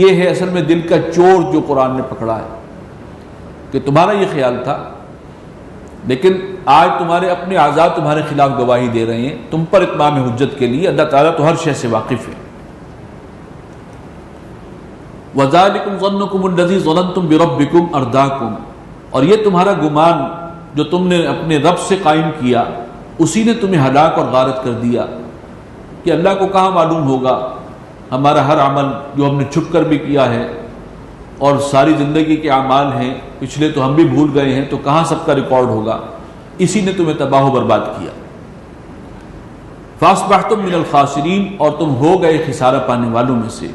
یہ ہے اصل میں دل کا چور جو قرآن نے پکڑا ہے، کہ تمہارا یہ خیال تھا، لیکن آج تمہارے اپنے اعضاء تمہارے خلاف گواہی دے رہے ہیں تم پر اتمام حجت کے لیے۔ اللہ تعالیٰ تو ہر شے سے واقف ہے۔ وَذَلِكُمْ ظَنُّكُمُ الَّذِي ظَنَنْتُمْ بِرَبِّكُمْ أَرْدَاكُمْ، اور یہ تمہارا گمان جو تم نے اپنے رب سے قائم کیا، اسی نے تمہیں ہلاک اور غارت کر دیا، کہ اللہ کو کہاں معلوم ہوگا ہمارا ہر عمل جو ہم نے چھپ کر بھی کیا ہے اور ساری زندگی کے اعمال ہیں، پچھلے تو ہم بھی بھول گئے ہیں، تو کہاں سب کا ریکارڈ ہوگا؟ اسی نے تمہیں تباہ و برباد کیا۔ فَأَصْبَحْتُم مِّنَ الْخَاسِرِينَ، اور تم ہو گئے خسارہ پانے والوں میں سے۔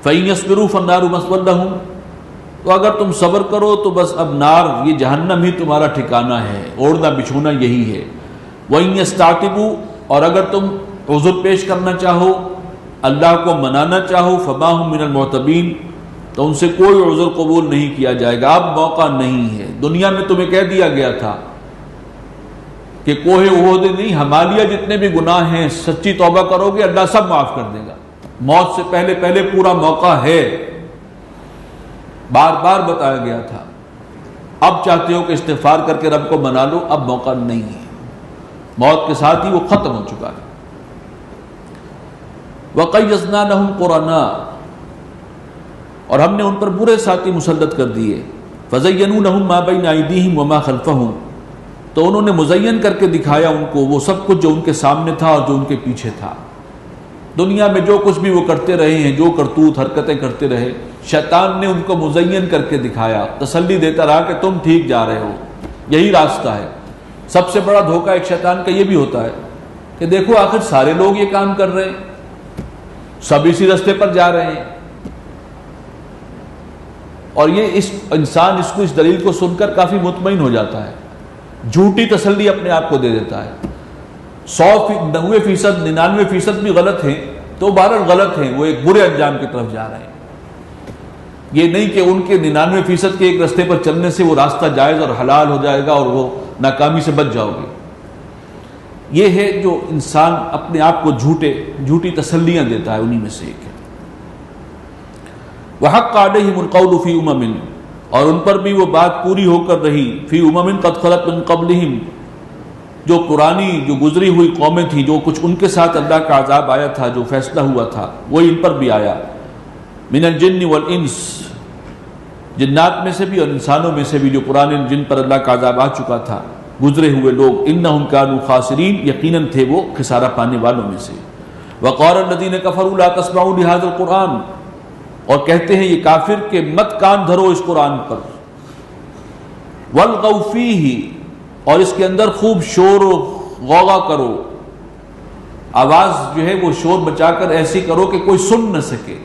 فَإِن يَصْبِرُوا فَالنَّارُ مَثْوًى لَّهُمْ، تو اگر تم صبر کرو تو بس اب نار، یہ جہنم ہی تمہارا ٹھکانہ ہے، اوڑھنا بچھونا یہی ہے۔ وَإِن يَسْتَعْتِبُوا، اور اگر تم عذر پیش کرنا چاہو، اللہ کو منانا چاہو، فَمَا هُم مِّنَ الْمُعْتَبِينَ، تو ان سے کوئی عذر قبول نہیں کیا جائے گا، اب موقع نہیں ہے۔ دنیا میں تمہیں کہہ دیا گیا تھا کہ کوہ احد نہیں، ہمالیہ جتنے بھی گناہ ہیں سچی توبہ کرو گے اللہ سب معاف کر دے گا، موت سے پہلے پورا موقع ہے، بار بار بتایا گیا تھا۔ اب چاہتے ہو کہ استغفار کر کے رب کو منا لو، اب موقع نہیں ہے، موت کے ساتھ ہی وہ ختم ہو چکا ہے۔ وَقَيَّضْنَا لَهُمْ قُرَنَاءَ، اور ہم نے ان پر برے ساتھی مسلط کر دیے، فَزَيَّنُوا مَا بَيْنَ أَيْدِيهِمْ وَمَا خَلْفَهُمْ، تو انہوں نے مزین کر کے دکھایا ان کو وہ سب کچھ جو ان کے سامنے تھا اور جو ان کے پیچھے تھا۔ دنیا میں جو کچھ بھی وہ کرتے رہے ہیں، جو کرتوت حرکتیں کرتے رہے، شیطان نے ان کو مزین کر کے دکھایا، تسلی دیتا رہا کہ تم ٹھیک جا رہے ہو، یہی راستہ ہے۔ سب سے بڑا دھوکہ ایک شیطان کا یہ بھی ہوتا ہے کہ دیکھو آخر سارے لوگ یہ کام کر رہے ہیں، سب اسی راستے پر جا رہے ہیں، اور یہ انسان اس دلیل کو سن کر کافی مطمئن ہو جاتا ہے، جھوٹی تسلی اپنے آپ کو دے دیتا ہے۔ 90% 99% بھی غلط ہیں تو بہرحال غلط ہیں، وہ ایک برے انجام کی طرف جا رہے ہیں۔ یہ نہیں کہ ان کے 99% کے ایک راستے پر چلنے سے وہ راستہ جائز اور حلال ہو جائے گا اور وہ ناکامی سے بچ جاؤ گے۔ یہ ہے جو انسان اپنے آپ کو جھوٹی تسلیاں دیتا ہے، انہی میں سے ایک ہے۔ وَحَقَّ عَلَيْهِمُ الْقَوْلُ فِي أُمَمٍ، اور ان پر بھی وہ بات پوری ہو کر رہی، فی امم قد خلت من قبلہم، جو پرانی جو گزری ہوئی قومیں تھیں، جو کچھ ان کے ساتھ اللہ کا عذاب آیا تھا، جو فیصلہ ہوا تھا وہ ان پر بھی آیا، من الجن والانس، جنات میں سے بھی اور انسانوں میں سے بھی جو پرانے جن پر اللہ کا عذاب آ چکا تھا، گزرے ہوئے لوگ، انہم کانوا خاسرین، یقیناً تھے وہ خسارہ پانے والوں میں سے۔ وقال الذین کفروا لا تسمعوا لهذا القرآن، اور کہتے ہیں یہ کافر کہ مت کان دھرو اس قرآن پر، والغوا فیہ، اور اس کے اندر خوب شور و غوغا کرو، آواز جو ہے وہ شور بچا کر ایسی کرو کہ کوئی سن نہ سکے،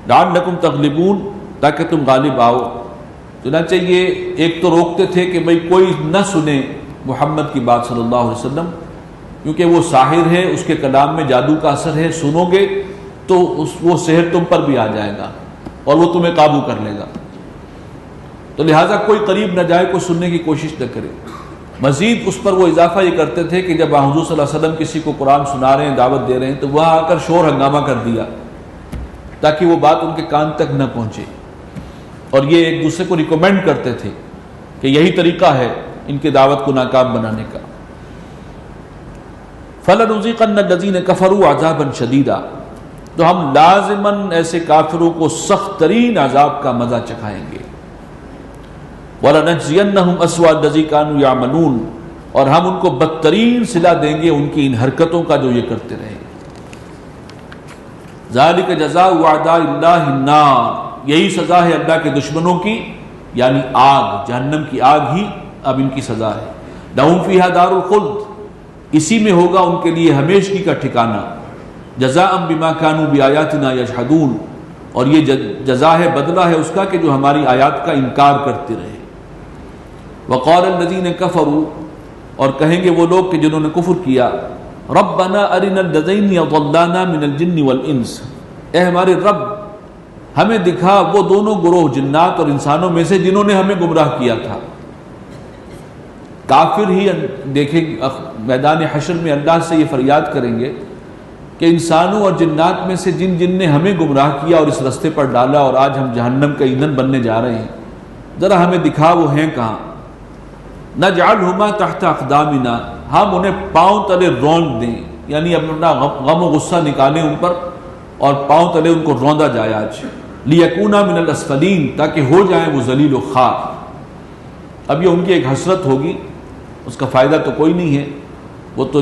لعلکم تغلبون، تاکہ تم غالب آؤ۔ چنانچہ یہ ایک تو روکتے تھے کہ بھئی کوئی نہ سنے محمد کی بات صلی اللہ علیہ وسلم، کیونکہ وہ ساحر ہے، اس کے کلام میں جادو کا اثر ہے، سنو گے تو وہ سحر تم پر بھی آ جائے گا اور وہ تمہیں قابو کر لے گا، تو لہٰذا کوئی قریب نہ جائے، کوئی سننے کی کوشش نہ کرے۔ مزید اس پر وہ اضافہ یہ کرتے تھے کہ جب حضور صلی اللہ علیہ وسلم کسی کو قرآن سنا رہے ہیں، دعوت دے رہے ہیں، تو وہاں آ کر شور ہنگامہ کر دیا تاکہ وہ بات ان کے کان تک نہ پہنچے، اور یہ ایک دوسرے کو ریکمینڈ کرتے تھے کہ یہی طریقہ ہے ان کے دعوت کو ناکام بنانے کا۔ فَلَنُذِيقَنَّ الَّذِينَ كَفَرُوا عَذَابًا شَدِيدًا، تو ہم لازماً ایسے کافروں کو سخت ترین عذاب کا مزہ چکھائیں گے۔ وَلَنَجْزِيَنَّهُمْ أَسْوَأَ الَّذِي كَانُوا يَعْمَلُونَ، اور ہم ان کو بدترین صلہ دیں گے ان کی ان حرکتوں کا جو یہ کرتے رہے۔ ذَلِكَ جَزَاءُ أَعْدَاءِ اللَّهِ النَّارِ، یہی سزا ہے اللہ کے دشمنوں کی، یعنی آگ، جہنم کی آگ ہی اب ان کی سزا ہے۔ لَهُمْ فِيهَا دَارُ الْخُلْدِ، اسی میں ہوگا ان کے لیے ہمیشگی کا ٹھکانہ، جزاء بما كانوا بآیاتنا یجحدون، اور یہ جزا ہے، بدلہ ہے اس کا کہ جو ہماری آیات کا انکار کرتے رہے۔ وقال الذین کفروا، اور کہیں گے وہ لوگ کہ جنہوں نے کفر کیا، ربنا ارنا الذین یضلانا من الجن والانس، اے ہمارے رب ہمیں دکھا وہ دونوں گروہ جنات اور انسانوں میں سے جنہوں نے ہمیں گمراہ کیا تھا۔ کافر ہی دیکھیں میدان حشر میں اللہ سے یہ فریاد کریں گے کہ انسانوں اور جنات میں سے جن نے ہمیں گمراہ کیا اور اس رستے پر ڈالا اور آج ہم جہنم کا ایندھن بننے جا رہے ہیں، ذرا ہمیں دکھا وہ ہیں کہاں۔ نجعلہما تحت اقدامنا، ہم انہیں پاؤں تلے رون دیں، یعنی اپنا غم و غصہ نکالیں ان پر اور پاؤں تلے ان کو روندا جائے آج، لیکونا من الاسفلین، تاکہ ہو جائیں وہ ذلیل و خوار۔ اب یہ ان کی ایک حسرت ہوگی، اس کا فائدہ تو کوئی نہیں ہے، وہ تو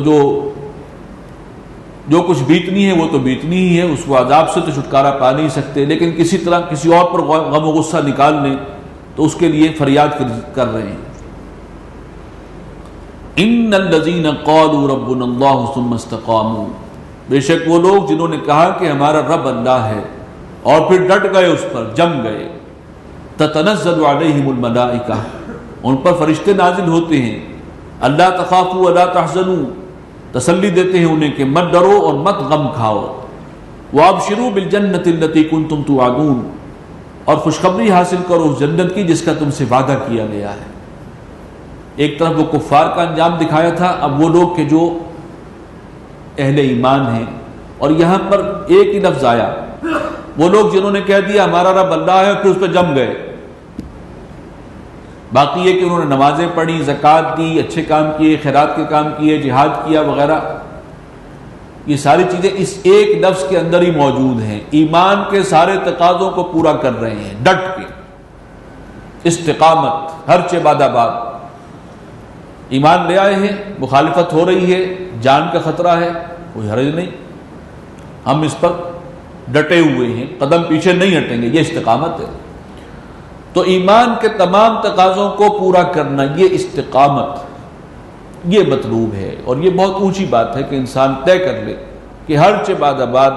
جو کچھ بیتنی ہے وہ تو بیتنی ہی ہے، اس کو عذاب سے تو چھٹکارا پا نہیں سکتے، لیکن کسی طرح کسی اور پر غم و غصہ نکال لیں تو اس کے لیے فریاد کر رہے ہیں۔ ان الذین قالوا ربنا اللہ ثم استقاموا، بے شک وہ لوگ جنہوں نے کہا کہ ہمارا رب اللہ ہے اور پھر ڈٹ گئے اس پر، جم گئے، تتنزل علیہم الملائکہ، ان پر فرشتے نازل ہوتے ہیں، اللہ تخافوا ولا تحزنوا، تسلی دیتے ہیں انہیں کہ مت ڈرو اور مت غم کھاؤ، وابشروا بالجنۃ التي كنتم توعدون، اور خوشخبری حاصل کرو اس جنت کی جس کا تم سے وعدہ کیا گیا ہے۔ ایک طرف وہ کفار کا انجام دکھایا تھا، اب وہ لوگ کہ جو اہل ایمان ہیں، اور یہاں پر ایک ہی لفظ آیا، وہ لوگ جنہوں نے کہہ دیا ہمارا رب اللہ ہے پھر اس پہ جم گئے۔ باقی یہ کہ انہوں نے نمازیں پڑھی، زکوٰۃ دی، اچھے کام کیے، خیرات کے کام کیے، جہاد کیا وغیرہ، یہ ساری چیزیں اس ایک لفظ کے اندر ہی موجود ہیں، ایمان کے سارے تقاضوں کو پورا کر رہے ہیں ڈٹ کے۔ استقامت، ہر چہ بعد آباد. ایمان لے آئے ہیں، مخالفت ہو رہی ہے، جان کا خطرہ ہے، کوئی حرج نہیں، ہم اس پر ڈٹے ہوئے ہیں، قدم پیچھے نہیں ہٹیں گے، یہ استقامت ہے. تو ایمان کے تمام تقاضوں کو پورا کرنا، یہ استقامت، یہ مطلوب ہے. اور یہ بہت اونچی بات ہے کہ انسان طے کر لے کہ ہر چہ بعد آباد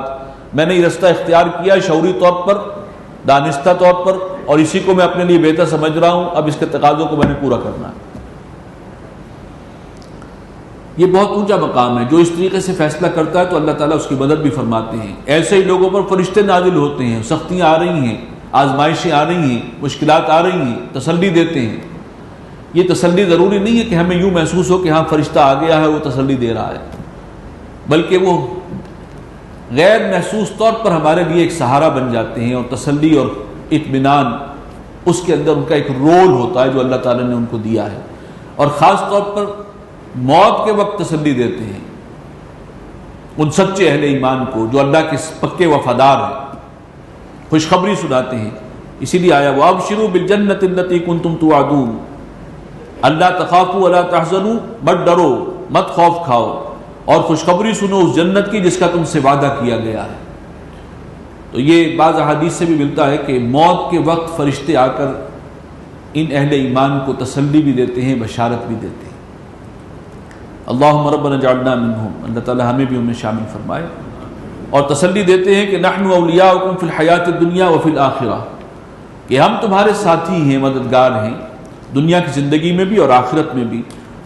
میں نے یہ رستہ اختیار کیا شعوری طور پر، دانستہ طور پر، اور اسی کو میں اپنے لیے بہتر سمجھ رہا ہوں، اب اس کے تقاضوں کو میں نے پورا کرنا ہے. یہ بہت اونچا مقام ہے. جو اس طریقے سے فیصلہ کرتا ہے تو اللہ تعالیٰ اس کی مدد بھی فرماتے ہیں. ایسے ہی لوگوں پر فرشتے نازل ہوتے ہیں، سختیاں آ رہی ہیں، آزمائشیں آ رہی ہیں، مشکلات آ رہی ہیں، تسلی دیتے ہیں. یہ تسلی ضروری نہیں ہے کہ ہمیں یوں محسوس ہو کہ ہاں فرشتہ آ گیا ہے وہ تسلی دے رہا ہے، بلکہ وہ غیر محسوس طور پر ہمارے لیے ایک سہارا بن جاتے ہیں. اور تسلی اور اطمینان، اس کے اندر ان کا ایک رول ہوتا ہے جو اللہ تعالیٰ نے ان کو دیا ہے. اور خاص طور پر موت کے وقت تسلی دیتے ہیں ان سچے اہل ایمان کو جو اللہ کے پکے وفادار ہیں، خوشخبری سناتے ہیں. اسی لیے آیا وَأَبْشِرُوا بِالْجَنَّةِ الَّتِي كُنْتُمْ تُوعَدُونَ، اللہ تخافوا ولا تحزنوا، مت ڈرو، مت خوف کھاؤ، اور خوشخبری سنو اس جنت کی جس کا تم سے وعدہ کیا گیا ہے. تو یہ بعض احادیث سے بھی ملتا ہے کہ موت کے وقت فرشتے آ کر ان اہل ایمان کو تسلی بھی دیتے ہیں، بشارت بھی دیتے ہیں. اللہم ربنا اجعلنا منہم، اللہ تعالی ہمیں بھی ان میں شامل فرمائے. اور تسلی دیتے ہیں کہ نحن اولیاؤکم فی الحیات الدنیا وفی الآخرہ، کہ ہم تمہارے ساتھی ہیں، مددگار ہیں، دنیا کی زندگی میں بھی اور آخرت میں بھی.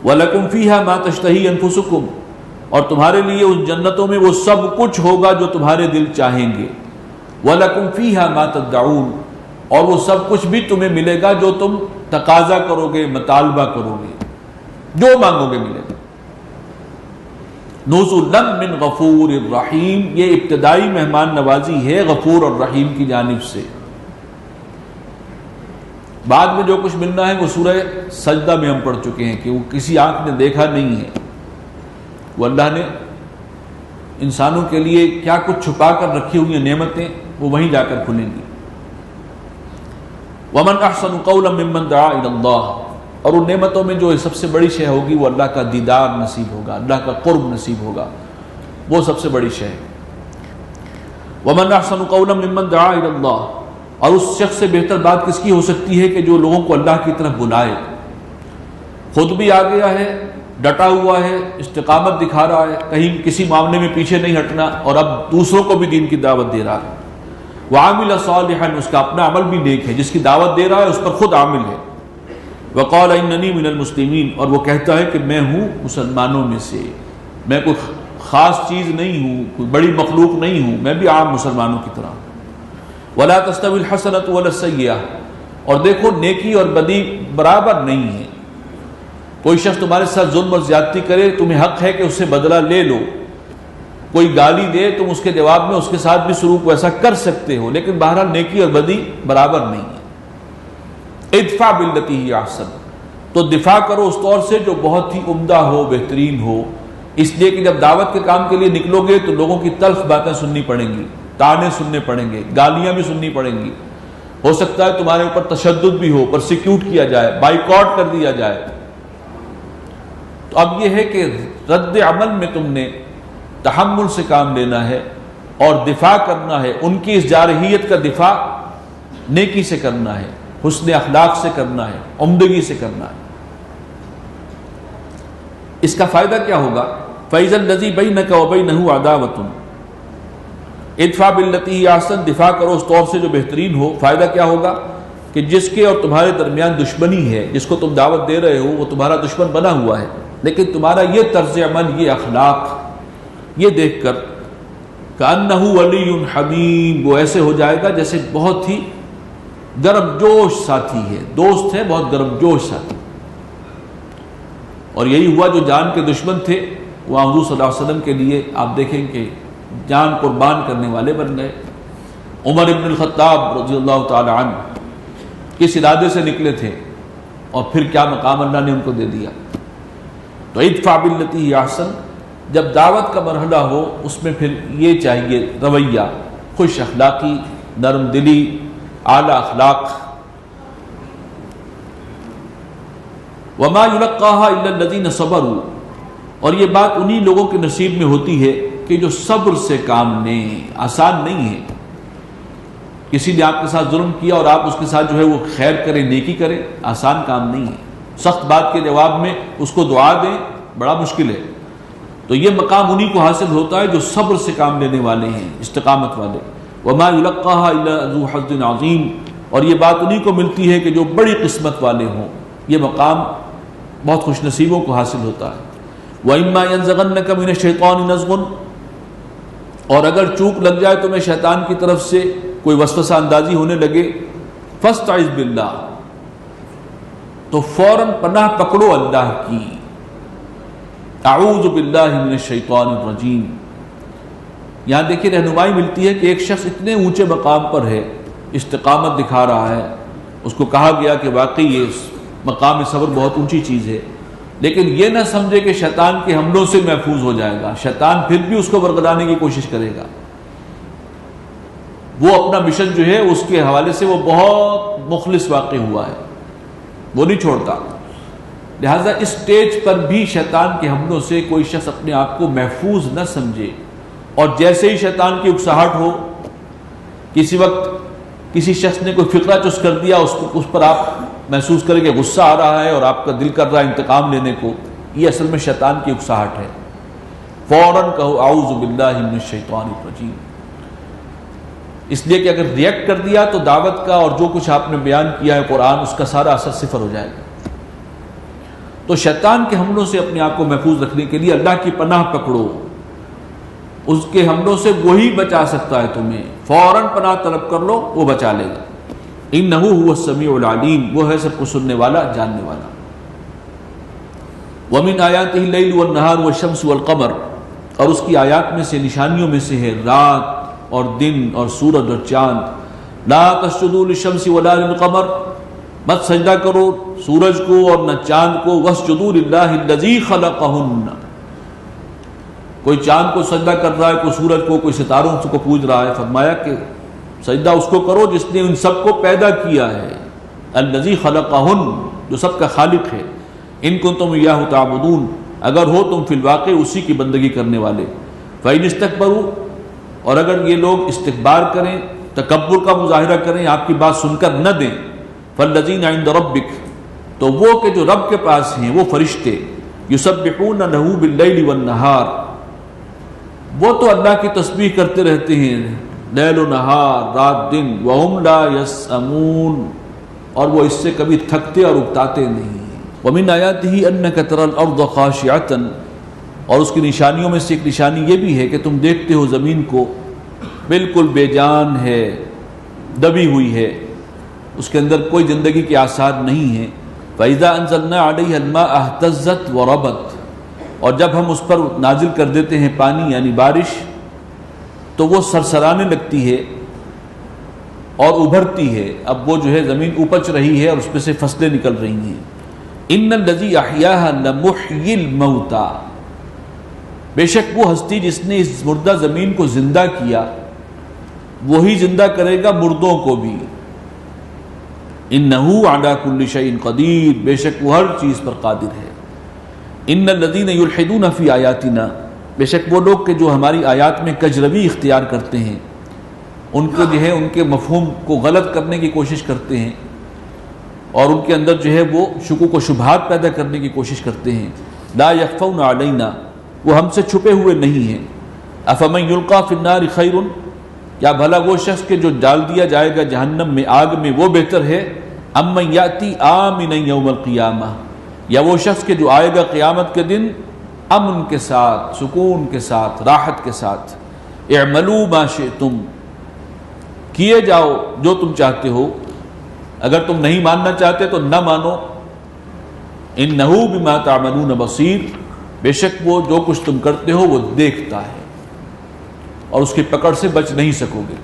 وَلَكُمْ فِيهَا مَا تَشْتَهِي أَنفُسُكُمْ، اور تمہارے لیے اس جنتوں میں وہ سب کچھ ہوگا جو تمہارے دل چاہیں گے. وَلَكُمْ فِيهَا مَا تَدَّعُونَ، اور وہ سب کچھ بھی تمہیں ملے گا جو تم تقاضا کرو گے، مطالبہ کرو گے، جو مانگو گے ملے گا. نُزُلًا مِّن غَفُورٍ الرحیم، یہ ابتدائی مہمان نوازی ہے غفور اور رحیم کی جانب سے. بعد میں جو کچھ ملنا ہے وہ سورہ سجدہ میں ہم پڑھ چکے ہیں کہ وہ کسی آنکھ نے دیکھا نہیں ہے. وہ اللہ نے انسانوں کے لیے کیا کچھ چھپا کر رکھی ہوئی ہیں نعمتیں، وہ وہیں جا کر کھلیں گی. وَمَنْ أَحْسَنُ قَوْلًا مِّمَّنْ دَعَا إِلَى اللَّهِ، اور ان نعمتوں میں جو سب سے بڑی شے ہوگی وہ اللہ کا دیدار نصیب ہوگا، اللہ کا قرب نصیب ہوگا، وہ سب سے بڑی شے ہے. وَمَنْ أَحْسَنُ قَوْلًا مِّمَّنْ دَعَا إِلَى اللَّهِ، اور اس شخص سے بہتر بات کس کی ہو سکتی ہے کہ جو لوگوں کو اللہ کی طرف بلائے، خود بھی آ گیا ہے، ڈٹا ہوا ہے، استقامت دکھا رہا ہے، کہیں کسی معاملے میں پیچھے نہیں ہٹنا، اور اب دوسروں کو بھی دین کی دعوت دے رہا ہے. وَعَامِلَ صَالِحًا، اس کا اپنا عمل بھی نیک ہے، جس کی دعوت دے رہا ہے اس پر خود عامل ہے. وَقَالَ إِنَّنِي مِنَ الْمُسْلِمِينَ، اور وہ کہتا ہے کہ میں ہوں مسلمانوں میں سے، میں کوئی خاص چیز نہیں ہوں، کوئی بڑی مخلوق نہیں ہوں، میں بھی عام مسلمانوں کی طرح. وَلَا تَسْتَوِي الْحَسَنَةُ وَلَا السَّيِّئَةُ، اور دیکھو نیکی اور بدی برابر نہیں ہے. کوئی شخص تمہارے ساتھ ظلم اور زیادتی کرے، تمہیں حق ہے کہ اس سے بدلہ لے لو. کوئی گالی دے، تم اس کے جواب میں اس کے ساتھ بھی سلوک ویسا کر سکتے ہو، لیکن بہرحال نیکی اور بدی برابر نہیں ہے. ادفع باللتی ہی احسن، تو دفاع کرو اس طور سے جو بہت ہی عمدہ ہو، بہترین ہو. اس لیے کہ جب دعوت کے کام کے لیے نکلو گے تو لوگوں کی تلخ باتیں سننی پڑیں گی، تانے سننے پڑیں گے، گالیاں بھی سننی پڑیں گی. ہو سکتا ہے تمہارے اوپر تشدد بھی ہو، پرسیکیوٹ کیا جائے، بائیکاٹ کر دیا جائے. تو اب یہ ہے کہ رد عمل میں تم نے تحمل سے کام لینا ہے اور دفاع کرنا ہے. ان کی اس جارحیت کا دفاع نیکی سے کرنا ہے، حسن اخلاق سے کرنا ہے، عمدگی سے کرنا ہے. اس کا فائدہ کیا ہوگا؟ فَإِذَا الَّذِي بَيْنَكَ وَبَيْنَهُ عَدَاوَةٌ، ادفع باللتی ہی احسن، دفاع کرو اس طور سے جو بہترین ہو. فائدہ کیا ہوگا؟ کہ جس کے اور تمہارے درمیان دشمنی ہے، جس کو تم دعوت دے رہے ہو وہ تمہارا دشمن بنا ہوا ہے، لیکن تمہارا یہ طرز عمل، یہ اخلاق، یہ دیکھ کر کأنہ ولی حمیم، وہ ایسے ہو جائے گا جیسے بہت ہی گرم جوش ساتھی ہے، دوست ہے، بہت گرم جوش ساتھی. اور یہی ہوا جو جان کے دشمن تھے وہ حضور صلی اللہ علیہ وسلم کے لیے آپ دیکھیں کہ جان قربان کرنے والے بن گئے. عمر ابن الخطاب رضی اللہ تعالی عنہ کس ارادے سے نکلے تھے اور پھر کیا مقام اللہ نے ان کو دے دیا. تو ادفع باللتی ہی احسن، جب دعوت کا مرحلہ ہو اس میں پھر یہ چاہیے رویہ، خوش اخلاقی، نرم دلی، اعلیٰ اخلاق. وما يلقاها الا الذين صبروا، اور یہ بات انہی لوگوں کے نصیب میں ہوتی ہے کہ جو صبر سے کام لیں۔ آسان نہیں ہے، کسی نے آپ کے ساتھ ظلم کیا اور آپ اس کے ساتھ جو ہے وہ خیر کریں، نیکی کریں، آسان کام نہیں ہے۔ سخت بات کے جواب میں اس کو دعا دیں، بڑا مشکل ہے۔ تو یہ مقام انہی کو حاصل ہوتا ہے جو صبر سے کام لینے والے ہیں، استقامت والے۔ وما يلقاها الا ذو حظ عظیم، اور یہ بات انہی کو ملتی ہے کہ جو بڑی قسمت والے ہوں، یہ مقام بہت خوش نصیبوں کو حاصل ہوتا ہے۔ وَإِمَّا يَنزَغَنَّكَ مِنَ الشَّيْطَانِ نَزْغٌ، اور اگر چوک لگ جائے تمہیں شیطان کی طرف سے، کوئی وسوسہ اندازی ہونے لگے، فَاسْتَعِذْ بِاللَّهِ، تو فوراً پناہ پکڑو اللہ کی، اعوذ باللہ من الشیطان الرجیم۔ یہاں دیکھیں رہنمائی ملتی ہے کہ ایک شخص اتنے اونچے مقام پر ہے، استقامت دکھا رہا ہے، اس کو کہا گیا کہ واقعی یہ مقام صبر بہت اونچی چیز ہے، لیکن یہ نہ سمجھے کہ شیطان کے حملوں سے محفوظ ہو جائے گا۔ شیطان پھر بھی اس کو برگلانے کی کوشش کرے گا، وہ اپنا مشن جو ہے اس کے حوالے سے وہ بہت مخلص واقع ہوا ہے، وہ نہیں چھوڑتا۔ لہٰذا اس سٹیج پر بھی شیطان کے حملوں سے کوئی شخص اپنے آپ کو محفوظ نہ سمجھے، اور جیسے ہی شیطان کی اکساہٹ ہو، کسی وقت کسی شخص نے کوئی فقرہ چس کر دیا، اس پر آپ محسوس کریں کہ غصہ آ رہا ہے اور آپ کا دل کر رہا ہے انتقام لینے کو، یہ اصل میں شیطان کی اکساہٹ ہے۔ فوراً کہو اعوذ باللہ من الشیطان الرجیم، اس لیے کہ اگر ریئیکٹ کر دیا تو دعوت کا اور جو کچھ آپ نے بیان کیا ہے قرآن، اس کا سارا اثر صفر ہو جائے گا۔ تو شیطان کے حملوں سے اپنے آپ کو محفوظ رکھنے کے لیے اللہ کی پناہ پکڑو، اس کے حملوں سے وہی بچا سکتا ہے تمہیں، فوراً پناہ طلب کر لو، وہ بچا لے گا۔ انہ هو السمیع العلیم، وہ ہے سب کو سننے والا، جاننے والا۔ ومن آیاتہ اللیل والنہار والشمس والقمر، اور اس کی آیات میں سے، نشانیوں میں سے ہے رات اور دن اور سورج اور چاند۔ لا تسجدوا للشمس ولا للقمر، مت سجدہ کرو سورج کو اور نہ چاند کو، واسجدوا للہ الذی خلقہن، کوئی چاند کو سجدہ کر رہا ہے، کوئی سورج کو، کوئی ستاروں کو پوج رہا ہے، فرمایا کہ سجدہ اس کو کرو جس نے ان سب کو پیدا کیا ہے، الذی خلقہن، جو سب کا خالق ہے۔ ان کنتم ایاہ تعبدون، اگر ہو تم فی الواقع اسی کی بندگی کرنے والے۔ فإن استکبروا، اور اگر یہ لوگ استکبار کریں، تکبر کا مظاہرہ کریں، آپ کی بات سن کر نہ دیں، فالذین عند ربک، تو وہ کہ جو رب کے پاس ہیں، وہ فرشتے، یسبحون لہ باللیل والنہار، وہ تو اللہ کی تسبیح کرتے رہتے ہیں لیل و نہار، رات دن، وہم لا یسأمون، اور وہ اس سے کبھی تھکتے اور اکتاتے نہیں۔ ومن آیاتہ انک تری الارض خاشعۃ، اور اس کی نشانیوں میں سے ایک نشانی یہ بھی ہے کہ تم دیکھتے ہو زمین کو بالکل بے جان ہے، دبی ہوئی ہے، اس کے اندر کوئی زندگی کے آثار نہیں ہیں۔ فَإِذَا أَنزَلْنَا عَلَيْهَا الْمَاءَ اهْتَزَّتْ وَرَبَتْ، اور جب ہم اس پر نازل کر دیتے ہیں پانی یعنی بارش، تو وہ سرسرانے لگتی ہے اور ابھرتی ہے، اب وہ جو ہے زمین اپچ رہی ہے اور اس میں سے فصلیں نکل رہی ہیں۔ ان الذی احیاها لمحیی الموتى، بے شک وہ ہستی جس نے اس مردہ زمین کو زندہ کیا، وہی زندہ کرے گا مردوں کو بھی۔ انہ علی کل شیء قدیر، بے شک وہ ہر چیز پر قادر ہے۔ ان الذین یلحدون فی آیاتنا، بے شک وہ لوگ کہ جو ہماری آیات میں کجروی اختیار کرتے ہیں، ان کو جو ہے ان کے مفہوم کو غلط کرنے کی کوشش کرتے ہیں، اور ان کے اندر جو ہے وہ شکوک و شبہات پیدا کرنے کی کوشش کرتے ہیں۔ لا یخفون علینا، وہ ہم سے چھپے ہوئے نہیں ہیں۔ افمن یلقی فی النار خیر، کیا بھلا وہ شخص کے جو ڈال دیا جائے گا جہنم میں، آگ میں، وہ بہتر ہے؟ امن یاتی آمنا یوم القیامہ، یا وہ شخص کے جو آئے گا قیامت کے دن امن کے ساتھ، سکون کے ساتھ، راحت کے ساتھ۔ اعملوا ما شئتم، کیے جاؤ جو تم چاہتے ہو، اگر تم نہیں ماننا چاہتے تو نہ مانو۔ انہ بما تعملون بصیر، بے شک وہ جو کچھ تم کرتے ہو وہ دیکھتا ہے، اور اس کی پکڑ سے بچ نہیں سکو گے۔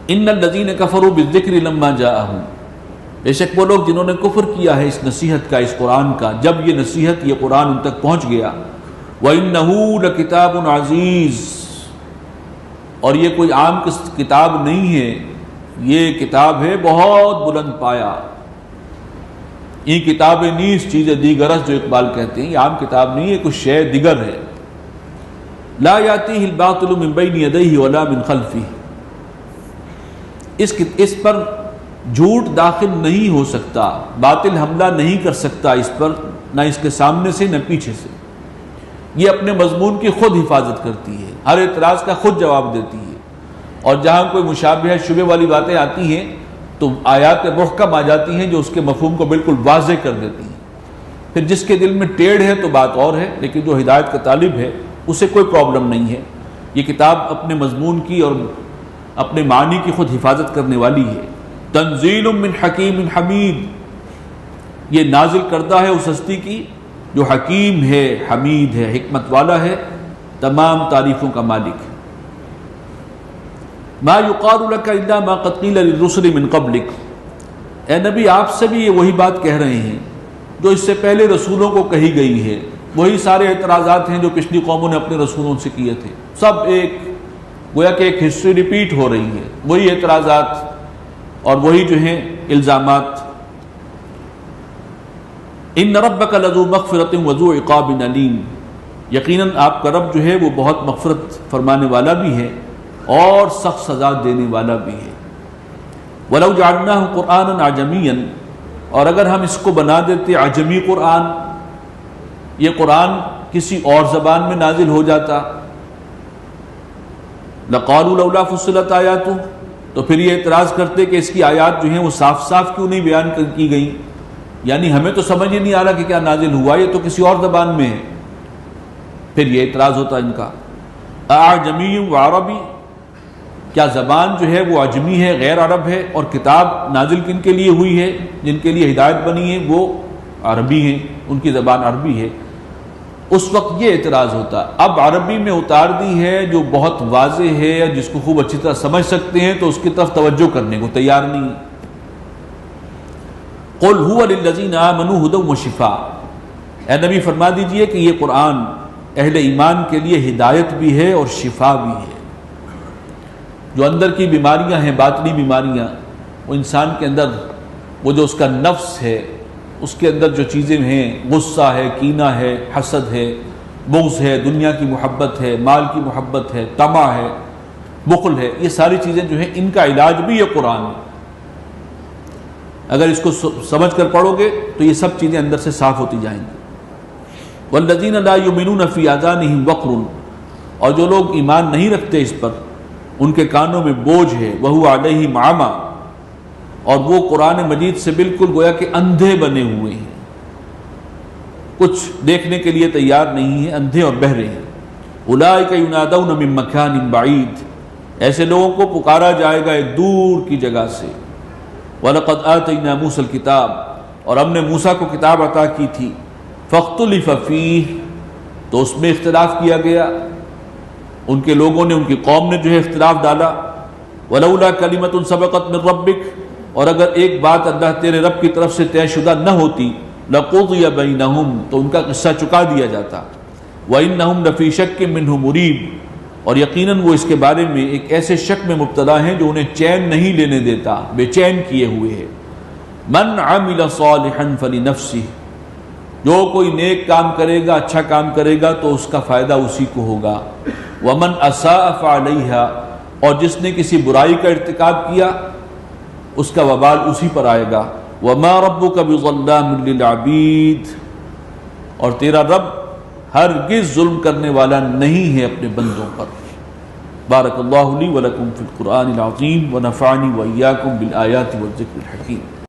ان الذین کفروا بالذکر لما جاءہم، بے شک وہ لوگ جنہوں نے کفر کیا ہے اس نصیحت کا، اس قرآن کا، جب یہ نصیحت، یہ قرآن ان تک پہنچ گیا۔ وَإِنَّهُ لَكِتَابٌ عَزِيزٌ، اور یہ کوئی عام کتاب نہیں ہے، یہ کتاب ہے بہت بلند پایا۔ یہ کتاب نیس چیز دیگرس جو اقبال کہتے ہیں، یہ عام کتاب نہیں ہے، کچھ شے دیگر ہے۔ لا یاتیہ الباطل من بین یدیہ ولا من خلفہ، اس پر جھوٹ داخل نہیں ہو سکتا، باطل حملہ نہیں کر سکتا اس پر، نہ اس کے سامنے سے نہ پیچھے سے۔ یہ اپنے مضمون کی خود حفاظت کرتی ہے، ہر اعتراض کا خود جواب دیتی ہے، اور جہاں کوئی مشابہ شبہ والی باتیں آتی ہیں تو آیات محکم آ جاتی ہیں جو اس کے مفہوم کو بالکل واضح کر دیتی ہیں۔ پھر جس کے دل میں ٹیڑھ ہے تو بات اور ہے، لیکن جو ہدایت کا طالب ہے اسے کوئی پرابلم نہیں ہے۔ یہ کتاب اپنے مضمون کی اور اپنے معنی کی خود حفاظت کرنے والی ہے۔ تنزیل من حکیم حمید، یہ نازل کردہ ہے اس ہستی کی جو حکیم ہے، حمید ہے، حکمت والا ہے، تمام تعریفوں کا مالک ہے۔ ما یقال لک الا ما قد قیل للرسل من قبلک، اے نبی آپ سے بھی یہ وہی بات کہہ رہے ہیں جو اس سے پہلے رسولوں کو کہی گئی ہے، وہی سارے اعتراضات ہیں جو پچھلی قوموں نے اپنے رسولوں سے کیے تھے، سب ایک گویا کہ ایک ہسٹری ریپیٹ ہو رہی ہے، وہی اعتراضات اور وہی جو ہیں الزامات۔ ان ربک لذو مغفرۃ وذو عقاب علیم، یقیناً آپ کا رب جو ہے وہ بہت مغفرت فرمانے والا بھی ہے اور سخت سزا دینے والا بھی ہے۔ وَلَوْ جَعَلْنَاهُ قُرْآنًا عَجَمِيًّا، اور اگر ہم اس کو بنا دیتے عجمی قرآن، یہ قرآن کسی اور زبان میں نازل ہو جاتا، لَقَالُوا لَوْلَا فُصِّلَتْ آيَاتُهُ، تو پھر یہ اعتراض کرتے کہ اس کی آیات جو ہیں وہ صاف صاف کیوں نہیں بیان کی گئی، یعنی ہمیں تو سمجھ ہی نہیں آ رہا کہ کیا نازل ہوا، یہ تو کسی اور زبان میں ہے۔ پھر یہ اعتراض ہوتا ان کا، اعجمی و عربی، کیا زبان جو ہے وہ عجمی ہے، غیر عرب ہے، اور کتاب نازل کن کے لیے ہوئی ہے، جن کے لیے ہدایت بنی ہے وہ عربی ہیں، ان کی زبان عربی ہے۔ اس وقت یہ اعتراض ہوتا، اب عربی میں اتار دی ہے جو بہت واضح ہے، جس کو خوب اچھی طرح سمجھ سکتے ہیں، تو اس کی طرف توجہ کرنے کو تیار نہیں۔ قل هو للذین آمنوا ھدی وشفاء، اے نبی فرما دیجئے کہ یہ قرآن اہل ایمان کے لیے ہدایت بھی ہے اور شفا بھی ہے۔ جو اندر کی بیماریاں ہیں، باطنی بیماریاں، وہ انسان کے اندر وہ جو اس کا نفس ہے، اس کے اندر جو چیزیں ہیں، غصہ ہے، کینہ ہے، حسد ہے، بغض ہے، دنیا کی محبت ہے، مال کی محبت ہے، طمع ہے، بخل ہے، یہ ساری چیزیں جو ہیں ان کا علاج بھی یہ قرآن ہے۔ اگر اس کو سمجھ کر پڑھو گے تو یہ سب چیزیں اندر سے صاف ہوتی جائیں گی۔ والذین لا یؤمنون فی آذانہم وقر، اور جو لوگ ایمان نہیں رکھتے اس پر، ان کے کانوں میں بوجھ ہے، وہو علیہم عمی، اور وہ قرآن مجید سے بالکل گویا کہ اندھے بنے ہوئے ہیں، کچھ دیکھنے کے لیے تیار نہیں ہیں، اندھے اور بہرے ہیں۔ اولئک ینادون من مکان بعید، ایسے لوگوں کو پکارا جائے گا ایک دور کی جگہ سے۔ وَلَقَدْ آتَيْنَا مُوسَى الْكِتَابَ، اور ہم نے موسیٰ کو کتاب عطا کی تھی۔ فَاخْتُلِفَ فِيهِ، تو اس میں اختلاف کیا گیا، ان کے لوگوں نے، ان کی قوم نے جو ہے اختلاف ڈالا۔ وَلَوْلَا كَلِمَةٌ سَبَقَتْ مِنْ رَبِّكَ، اور اگر ایک بات اللہ تیرے رب کی طرف سے طے شدہ نہ ہوتی، لَقُضِيَ بَيْنَهُمْ، تو ان کا قصہ چکا دیا جاتا۔ وَإِنَّهُمْ لَفِي شَكٍّ مِّنْهُ مُرِيبٍ، اور یقیناً وہ اس کے بارے میں ایک ایسے شک میں مبتلا ہیں جو انہیں چین نہیں لینے دیتا، بے چین کیے ہوئے ہیں۔ مَنْ عَمِلَ صَالِحًا فَلِنَفْسِهِ، جو کوئی نیک کام کرے گا، اچھا کام کرے گا تو اس کا فائدہ اسی کو ہوگا۔ وَمَنْ أَسَاءَ فَعَلَيْهَا، اور جس نے کسی برائی کا ارتکاب کیا اس کا وبال اسی پر آئے گا۔ وَمَا رَبُّكَ بِظَلَّامٍ لِّلْعَبِيدِ، اور تیرا رب ہرگز ظلم کرنے والا نہیں ہے اپنے بندوں پر۔ بارک اللہ لی ولکم فی القرآن العظیم ونفعنی وإیاکم بالآیات والذکر الحکیم۔